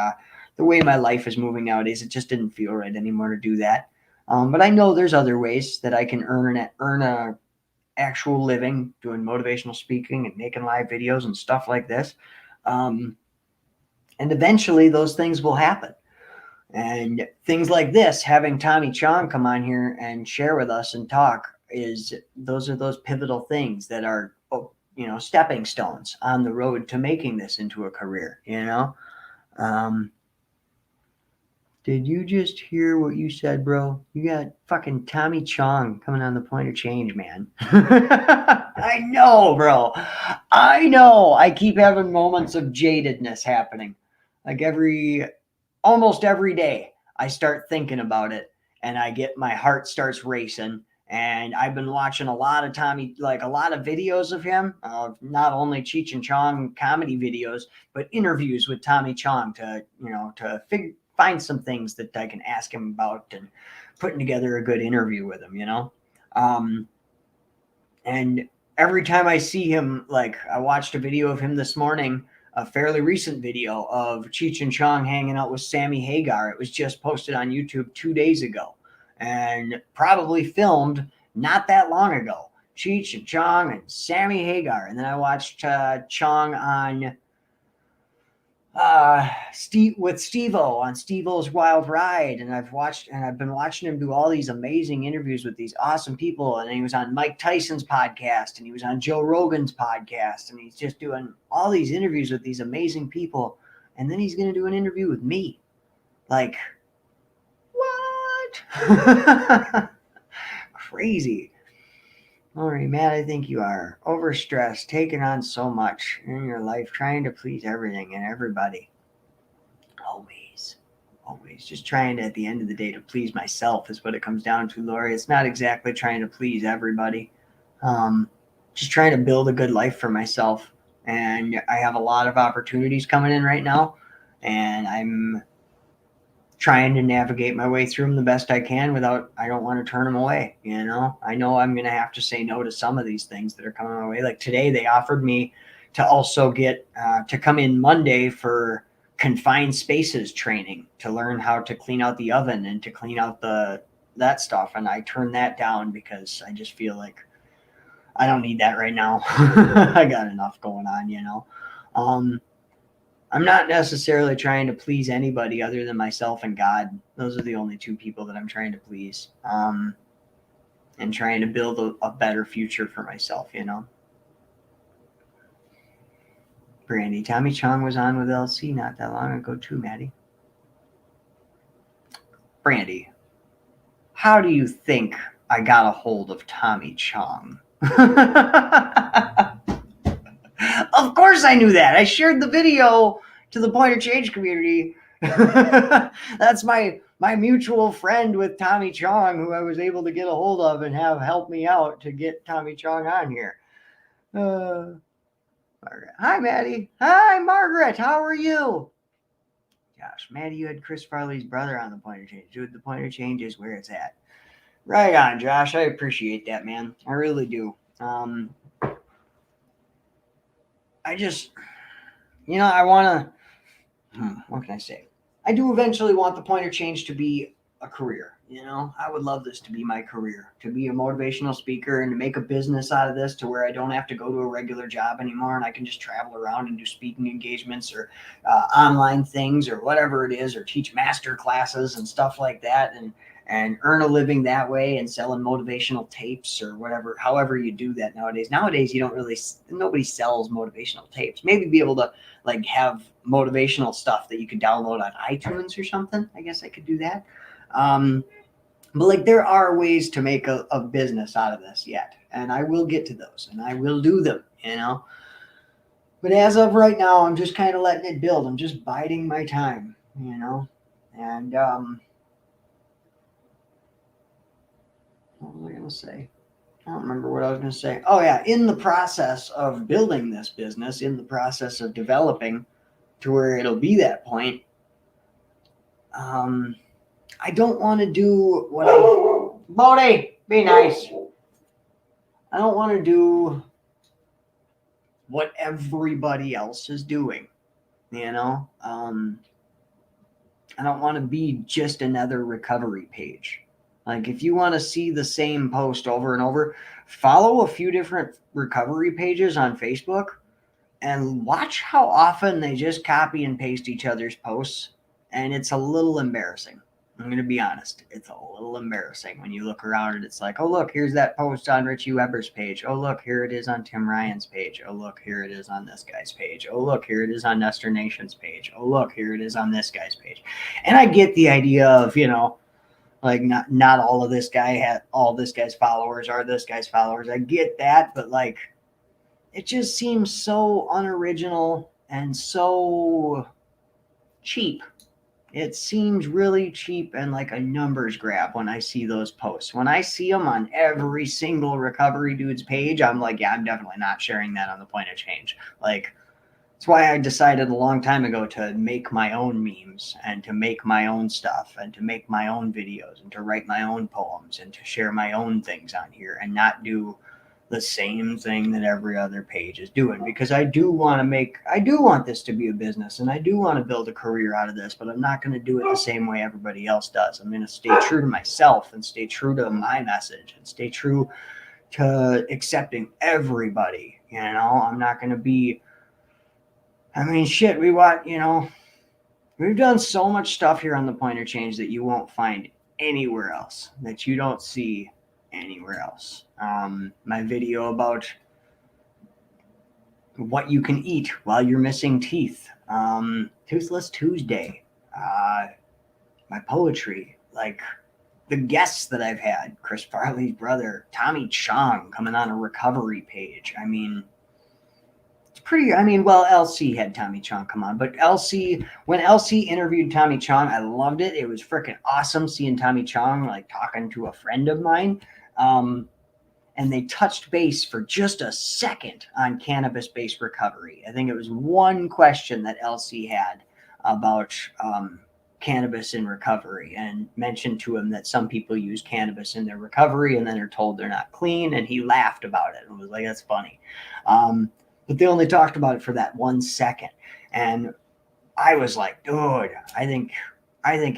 the way my life is moving nowadays, it just didn't feel right anymore to do that. But I know there's other ways that I can earn a actual living doing motivational speaking and making live videos and stuff like this. And eventually those things will happen. And things like this, having Tommy Chong come on here and share with us and talk, those are those pivotal things that are, stepping stones on the road to making this into a career. Did you just hear what you said, bro? You got fucking Tommy Chong coming on the Pointer Change, man. I know, bro. I know. I keep having moments of jadedness happening. Like almost every day, I start thinking about it, and my heart starts racing. And I've been watching a lot of Tommy, like a lot of videos of him, not only Cheech and Chong comedy videos, but interviews with Tommy Chong to find some things that I can ask him about and putting together a good interview with him, and every time I see him, like I watched a video of him this morning, a fairly recent video of Cheech and Chong hanging out with Sammy Hagar. It was just posted on YouTube 2 days ago and probably filmed not that long ago. Cheech and Chong and Sammy Hagar. And then I watched Chong on with Steve-O on Steve-O's Wild Ride, and I've been watching him do all these amazing interviews with these awesome people. And he was on Mike Tyson's podcast, and he was on Joe Rogan's podcast, and he's just doing all these interviews with these amazing people. And then he's going to do an interview with me. Like, what? Crazy. All right, Matt, I think you are overstressed, taking on so much in your life, trying to please everything and everybody. Always just trying to, at the end of the day, to please myself is what it comes down to, Lori. It's not exactly trying to please everybody. Just trying to build a good life for myself. And I have a lot of opportunities coming in right now, and I'm trying to navigate my way through them the best I can I don't want to turn them away. I know I'm going to have to say no to some of these things that are coming my way. Like today, they offered me to also get to come in Monday for confined spaces training to learn how to clean out the oven and to clean out that stuff. And I turned that down because I just feel like I don't need that right now. I got enough going on, I'm not necessarily trying to please anybody other than myself and God. Those are the only two people that I'm trying to please, and trying to build a better future for myself, Brandy, Tommy Chong was on with LC not that long ago too, Maddie. Brandy, how do you think I got a hold of Tommy Chong? Of course I knew that. I shared the video to the Pointer Change community. That's my mutual friend with Tommy Chong, who I was able to get a hold of and have help me out to get Tommy Chong on here. Margaret. Hi, Maddie. Hi, Margaret. How are you? Gosh, Maddie, you had Chris Farley's brother on the Pointer Change. Dude, the Pointer Change is where it's at. Right on, Josh. I appreciate that, man. I really do. I just, I want to, what can I say? I do eventually want the Pointer Change to be a career. I would love this to be my career, to be a motivational speaker and to make a business out of this to where I don't have to go to a regular job anymore and I can just travel around and do speaking engagements or online things or whatever it is, or teach master classes and stuff like that, and earn a living that way and selling motivational tapes or whatever, however you do that nowadays. Nowadays, nobody sells motivational tapes. Maybe be able to like have motivational stuff that you could download on iTunes or something. I guess I could do that. But like there are ways to make a business out of this yet. And I will get to those and I will do them, But as of right now, I'm just kind of letting it build. I'm just biding my time, And what was I going to say? I don't remember what I was going to say. Oh, yeah. In the process of building this business, in the process of developing to where it'll be that point, I don't want to do what Bodie, be nice. I don't want to do what everybody else is doing, you know? I don't want to be just another recovery page. Like, if you want to see the same post over and over, follow a few different recovery pages on Facebook and watch how often they just copy and paste each other's posts. And it's a little embarrassing. I'm going to be honest. It's a little embarrassing when you look around and it's like, oh, look, here's that post on Richie Weber's page. Oh, look, here it is on Tim Ryan's page. Oh, look, here it is on this guy's page. Oh, look, here it is on Nestor Nation's page. Oh, look, here it is on this guy's page. And I get the idea of, like not all of this guy had all this guy's followers are this guy's followers. I get that, but like it just seems so unoriginal and so cheap. It seems really cheap and like a numbers grab when I see those posts. When I see them on every single recovery dude's page, I'm like, yeah, I'm definitely not sharing that on the Point of Change. Like, that's why I decided a long time ago to make my own memes and to make my own stuff and to make my own videos and to write my own poems and to share my own things on here and not do the same thing that every other page is doing, because I do want this to be a business and I do want to build a career out of this, but I'm not going to do it the same way everybody else does. I'm going to stay true to myself and stay true to my message and stay true to accepting everybody. I'm not going to be, I mean, shit, we've done so much stuff here on the Point of Change that you won't find anywhere else, that you don't see anywhere else. My video about what you can eat while you're missing teeth, Toothless Tuesday, my poetry, like the guests that I've had, Chris Farley's brother, Tommy Chong coming on a recovery page. I mean, well, LC had Tommy Chong come on, but when LC interviewed Tommy Chong, I loved it. It was freaking awesome seeing Tommy Chong like talking to a friend of mine. And they touched base for just a second on cannabis-based recovery. I think it was one question that LC had about cannabis in recovery, and mentioned to him that some people use cannabis in their recovery and then are told they're not clean, and he laughed about it and was like, that's funny. But they only talked about it for that 1 second. And I was like, dude, I think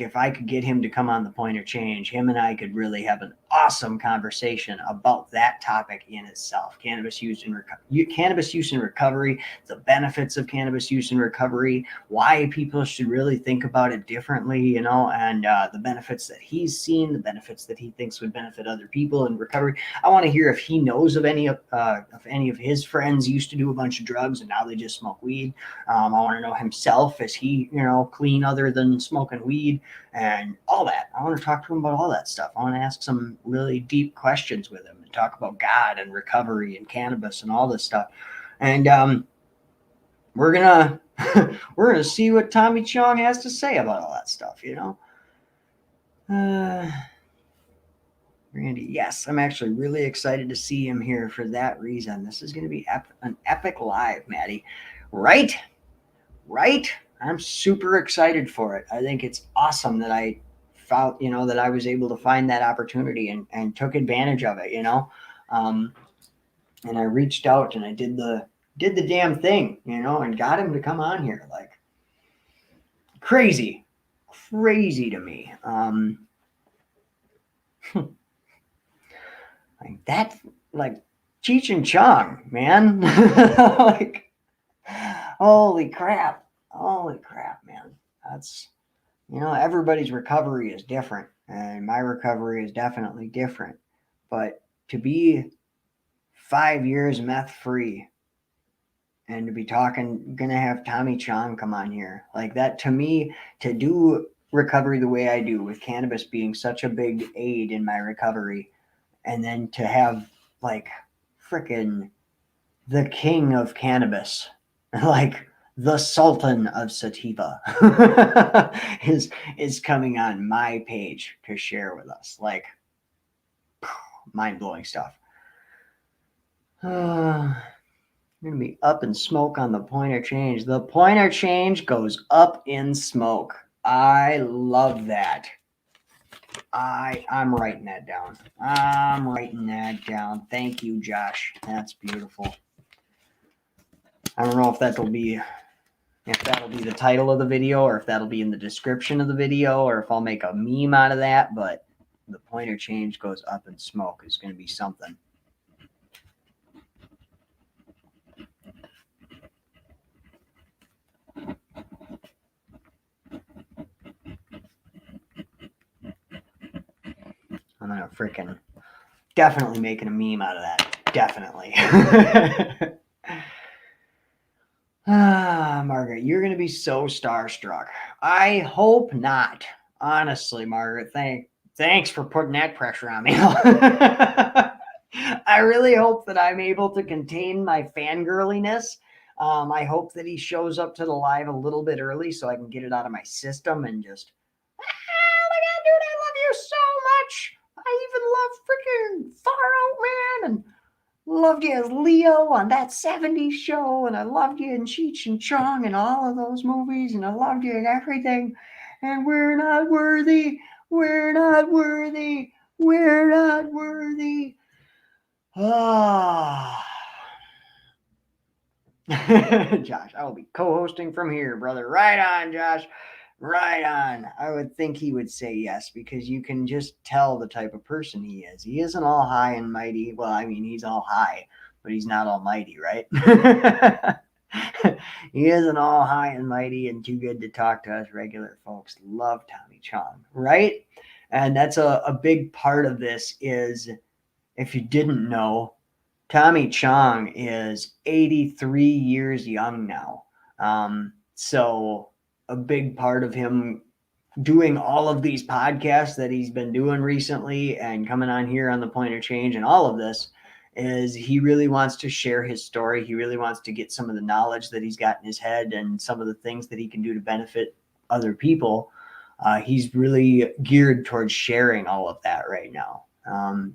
if I could get him to come on the Point of Change, him and I could really have an awesome conversation about that topic in itself. Cannabis use in recovery, the benefits of cannabis use in recovery, why people should really think about it differently, and the benefits that he's seen, the benefits that he thinks would benefit other people in recovery. I want to hear if he knows of any of his friends used to do a bunch of drugs and now they just smoke weed. I want to know himself, is he, clean other than smoking weed and all that. I want to talk to him about all that stuff. I want to ask some really deep questions with him and talk about God and recovery and cannabis and all this stuff. And we're gonna see what Tommy Chong has to say about all that stuff. Randy, yes, I'm actually really excited to see him here for that reason. This is going to be an epic live, Maddie. Right? I'm super excited for it. I think it's awesome that I found, that I was able to find that opportunity and took advantage of it, and I reached out and I did the damn thing, and got him to come on here. Like, crazy to me. Like that, like Cheech and Chong, man. Like, holy crap, man. That's, everybody's recovery is different, and my recovery is definitely different. But to be 5 years meth free and to be gonna have Tommy Chong come on here, like that, to me, to do recovery the way I do, with cannabis being such a big aid in my recovery, and then to have like freaking the king of cannabis Like the Sultan of Sativa is coming on my page to share with us. Like, mind-blowing stuff. I'm going to be up in smoke on the Pointer Change. The Pointer Change goes up in smoke. I love that. I'm writing that down. I'm writing that down. Thank you, Josh. That's beautiful. I don't know if that'll be the title of the video, or if that'll be in the description of the video, or if I'll make a meme out of that, but the Pointer Change goes up in smoke is going to be something. I'm going to freaking definitely making a meme out of that. Definitely. Margaret, you're going to be so starstruck. I hope not. Honestly, Margaret, thanks for putting that pressure on me. I really hope that I'm able to contain my fangirliness. I hope that he shows up to the live a little bit early so I can get it out of my system and just, oh my God, dude, I love you so much. I even love freaking Far Out Man, and loved you as Leo on that 70s show, and I loved you in Cheech and Chong and all of those movies, and I loved you in everything. And we're not worthy. We're not worthy. We're not worthy. Ah. Josh, I will be co-hosting from here, brother. Right on, Josh. Right on. I would think he would say yes, because you can just tell the type of person he is. He isn't all high and mighty. Well, I mean, he's all high, but he's not almighty, right? He isn't all high and mighty and too good to talk to us regular folks. Love Tommy Chong, right? And that's a big part of this is, if you didn't know, Tommy Chong is 83 years young now. So a big part of him doing all of these podcasts that he's been doing recently and coming on here on the Pointer Change and all of this is he really wants to share his story. He really wants to get some of the knowledge that he's got in his head and some of the things that he can do to benefit other people. He's really geared towards sharing all of that right now.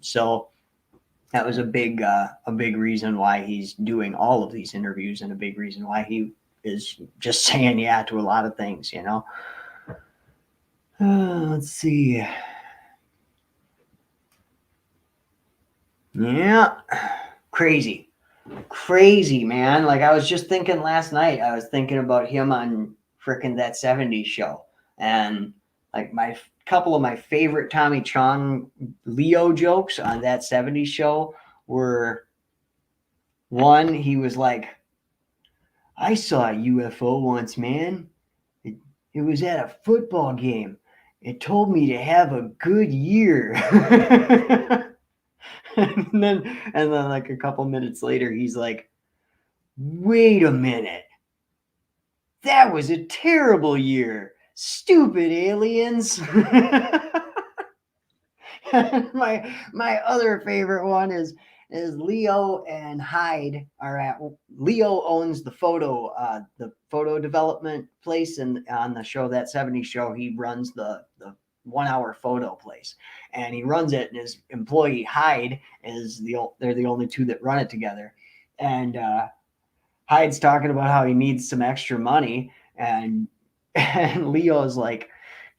So that was a big reason why he's doing all of these interviews, and a big reason why he is just saying yeah to a lot of things, you know. Let's see. Yeah, crazy, man. Like, I was just thinking last night, I was thinking about him on frickin' that 70s show, and like couple of my favorite Tommy Chong Leo jokes on that 70s show were, one, he was like, I saw a UFO once, man. It was at a football game. It told me to have a good year. and then like a couple minutes later, he's like, wait a minute. That was a terrible year. Stupid aliens. my other favorite one is Leo and Hyde are at. Leo owns the photo development place, and on the show, that 70s show, he runs the 1 hour photo place, and he runs it, and his employee Hyde is they're the only two that run it together. And Hyde's talking about how he needs some extra money, and Leo's like,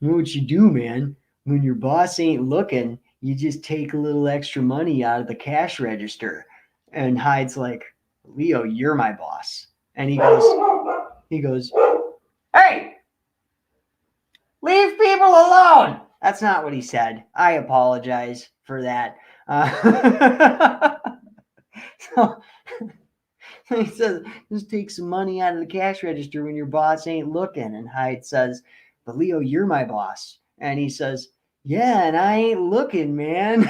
you know what you do, man? When your boss ain't looking, you just take a little extra money out of the cash register. And Hyde's like, Leo, you're my boss. And he goes, hey, leave people alone. That's not what he said. I apologize for that. So he says, just take some money out of the cash register when your boss ain't looking. And Hyde says, but Leo, you're my boss. And he says, yeah, and I ain't looking, man.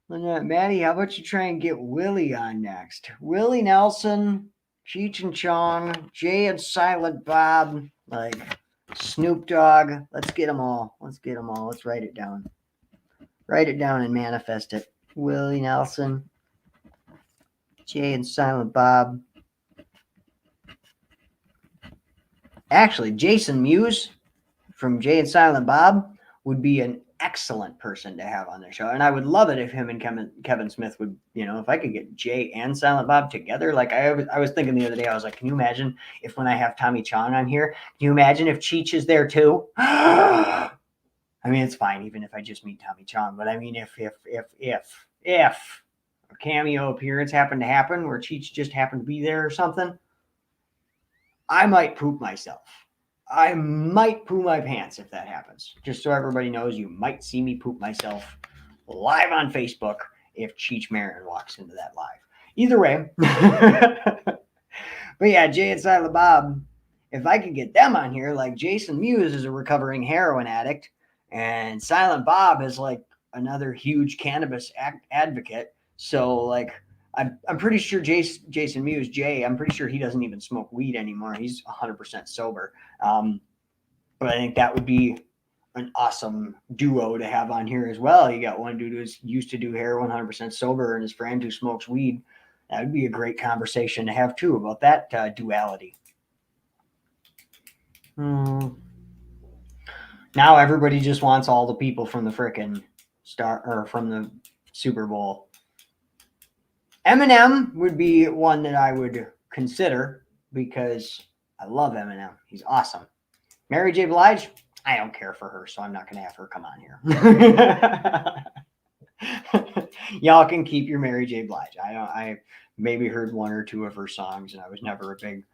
Maddie, how about you try and get Willie on next? Willie Nelson, Cheech and Chong, Jay and Silent Bob, like Snoop Dogg. Let's get them all. Let's write it down. Write it down and manifest it. Willie Nelson, Jay and Silent Bob. Actually, Jason Mewes from Jay and Silent Bob would be an excellent person to have on the show. And I would love it if him and Kevin Smith would, if I could get Jay and Silent Bob together. Like I was thinking the other day, I was like, can you imagine if when I have Tommy Chong on here, can you imagine if Cheech is there too? I mean, it's fine even if I just meet Tommy Chong, but I mean, if a cameo appearance happened to happen where Cheech just happened to be there or something, I might poop myself. I might poo my pants if that happens. Just so everybody knows, you might see me poop myself live on Facebook if Cheech Marin walks into that live. Either way. But yeah, Jay and Silent Bob, if I could get them on here, like Jason Mewes is a recovering heroin addict, and Silent Bob is like another huge cannabis advocate. So like, I'm pretty sure Jason Mewes, Jay, I'm pretty sure he doesn't even smoke weed anymore. He's 100% sober. But I think that would be an awesome duo to have on here as well. You got one dude who's used to do heroin 100% sober and his friend who smokes weed. That would be a great conversation to have too about that duality. Now everybody just wants all the people from the frickin' from the Super Bowl. Eminem would be one that I would consider because I love Eminem. He's awesome. Mary J. Blige, I don't care for her, so I'm not going to have her come on here. Y'all can keep your Mary J. Blige. I maybe heard one or two of her songs, and I was never a big.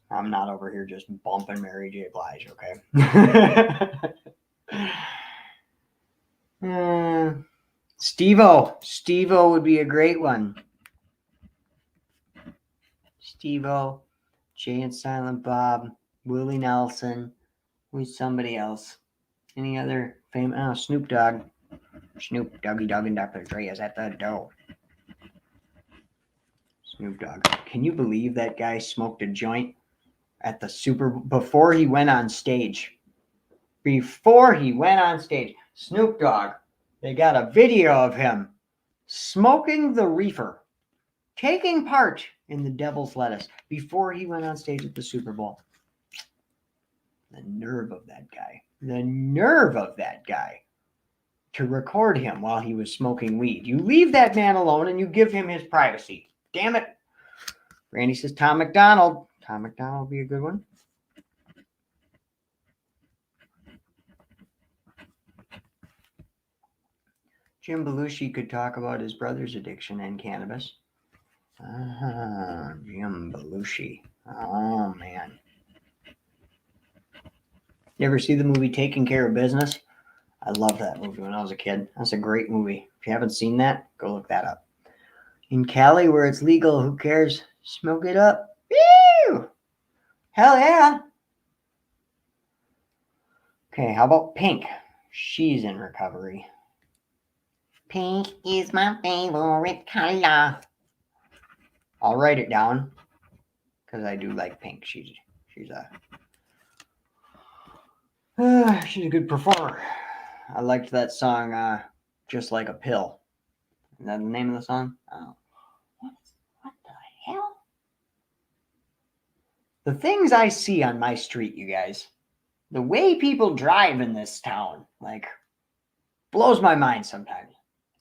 I'm not over here just bumping Mary J. Blige, okay? Steve-O would be a great one. Steve-O, Jay and Silent Bob, Willie Nelson, who's somebody else. Any other famous? Oh, Snoop Dogg. Snoop Doggy Dogg and Dr. Dre is at the door. Snoop Dogg. Can you believe that guy smoked a joint at the before he went on stage? Before he went on stage, Snoop Dogg, they got a video of him smoking the reefer, taking part in the Devil's Lettuce before he went on stage at the Super Bowl. The nerve of that guy. The nerve of that guy to record him while he was smoking weed. You leave that man alone and you give him his privacy. Damn it. Randy says Tom McDonald. Tom McDonald would be a good one. Jim Belushi could talk about his brother's addiction and cannabis. Jim Belushi. Oh, man. You ever see the movie Taking Care of Business? I loved that movie when I was a kid. That's a great movie. If you haven't seen that, go look that up. In Cali, where it's legal, who cares? Smoke it up. Woo! Hell yeah. Okay, how about Pink? She's in recovery. Pink is my favorite color. I'll write it down because I do like Pink. She's a good performer. I liked that song, Just Like a Pill. Is that the name of the song? Oh. What the hell? The things I see on my street, you guys. The way people drive in this town, like, blows my mind sometimes.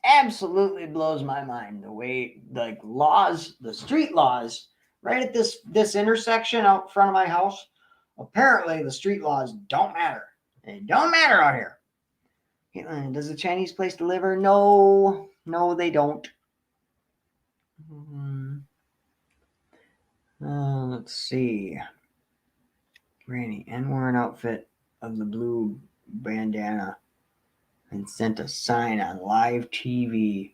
Absolutely blows my mind. The way, like, laws, the street laws, right at this intersection out front of my house, apparently the street laws don't matter. They don't matter out here. Does the Chinese place deliver? No, they don't. Let's see. Randy, and wore an outfit of the blue bandana and sent a sign on live TV.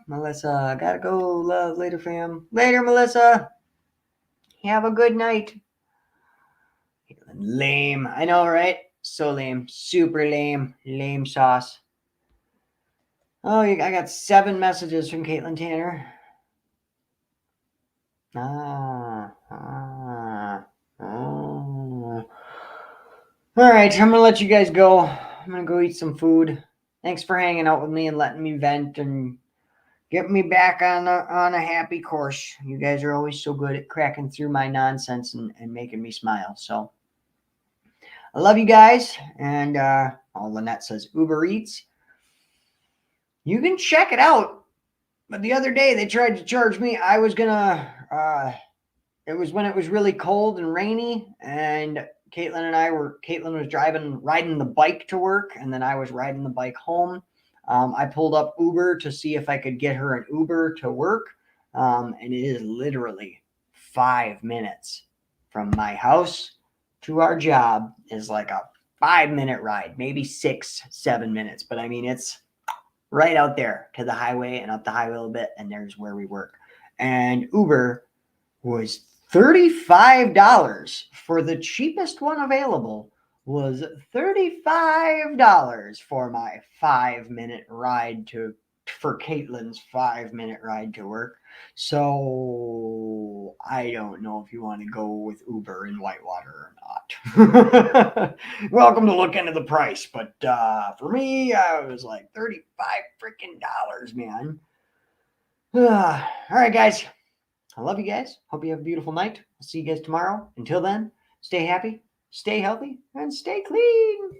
Melissa, gotta go. Love later, fam. Later, Melissa. Have a good night. Lame. I know, right? So lame. Super lame. Lame sauce. Oh, I got 7 messages from Caitlin Tanner. All right, I'm going to let you guys go. I'm going to go eat some food. Thanks for hanging out with me and letting me vent and get me back on a happy course. You guys are always so good at cracking through my nonsense and making me smile. So I love you guys. And Lynette says Uber Eats. You can check it out. But the other day they tried to charge me. I was gonna it was when it was really cold and rainy, and Caitlin was riding the bike to work, and then I was riding the bike home. I pulled up Uber to see if I could get her an Uber to work. And it is literally 5 minutes from my house to our job is like a 5 minute ride, maybe 6, 7 minutes. But I mean, it's right out there to the highway and up the highway a little bit, and there's where we work. And Uber was $35 for the cheapest one available. Was $35 for my 5 minute ride for Caitlin's 5 minute ride to work. So I don't know if you want to go with Uber in Whitewater or not. Welcome to look into the price, but for me, I was like 35 freaking dollars, man. All right, guys. I love you guys. Hope you have a beautiful night. I'll see you guys tomorrow. Until then, stay happy, stay healthy, and stay clean.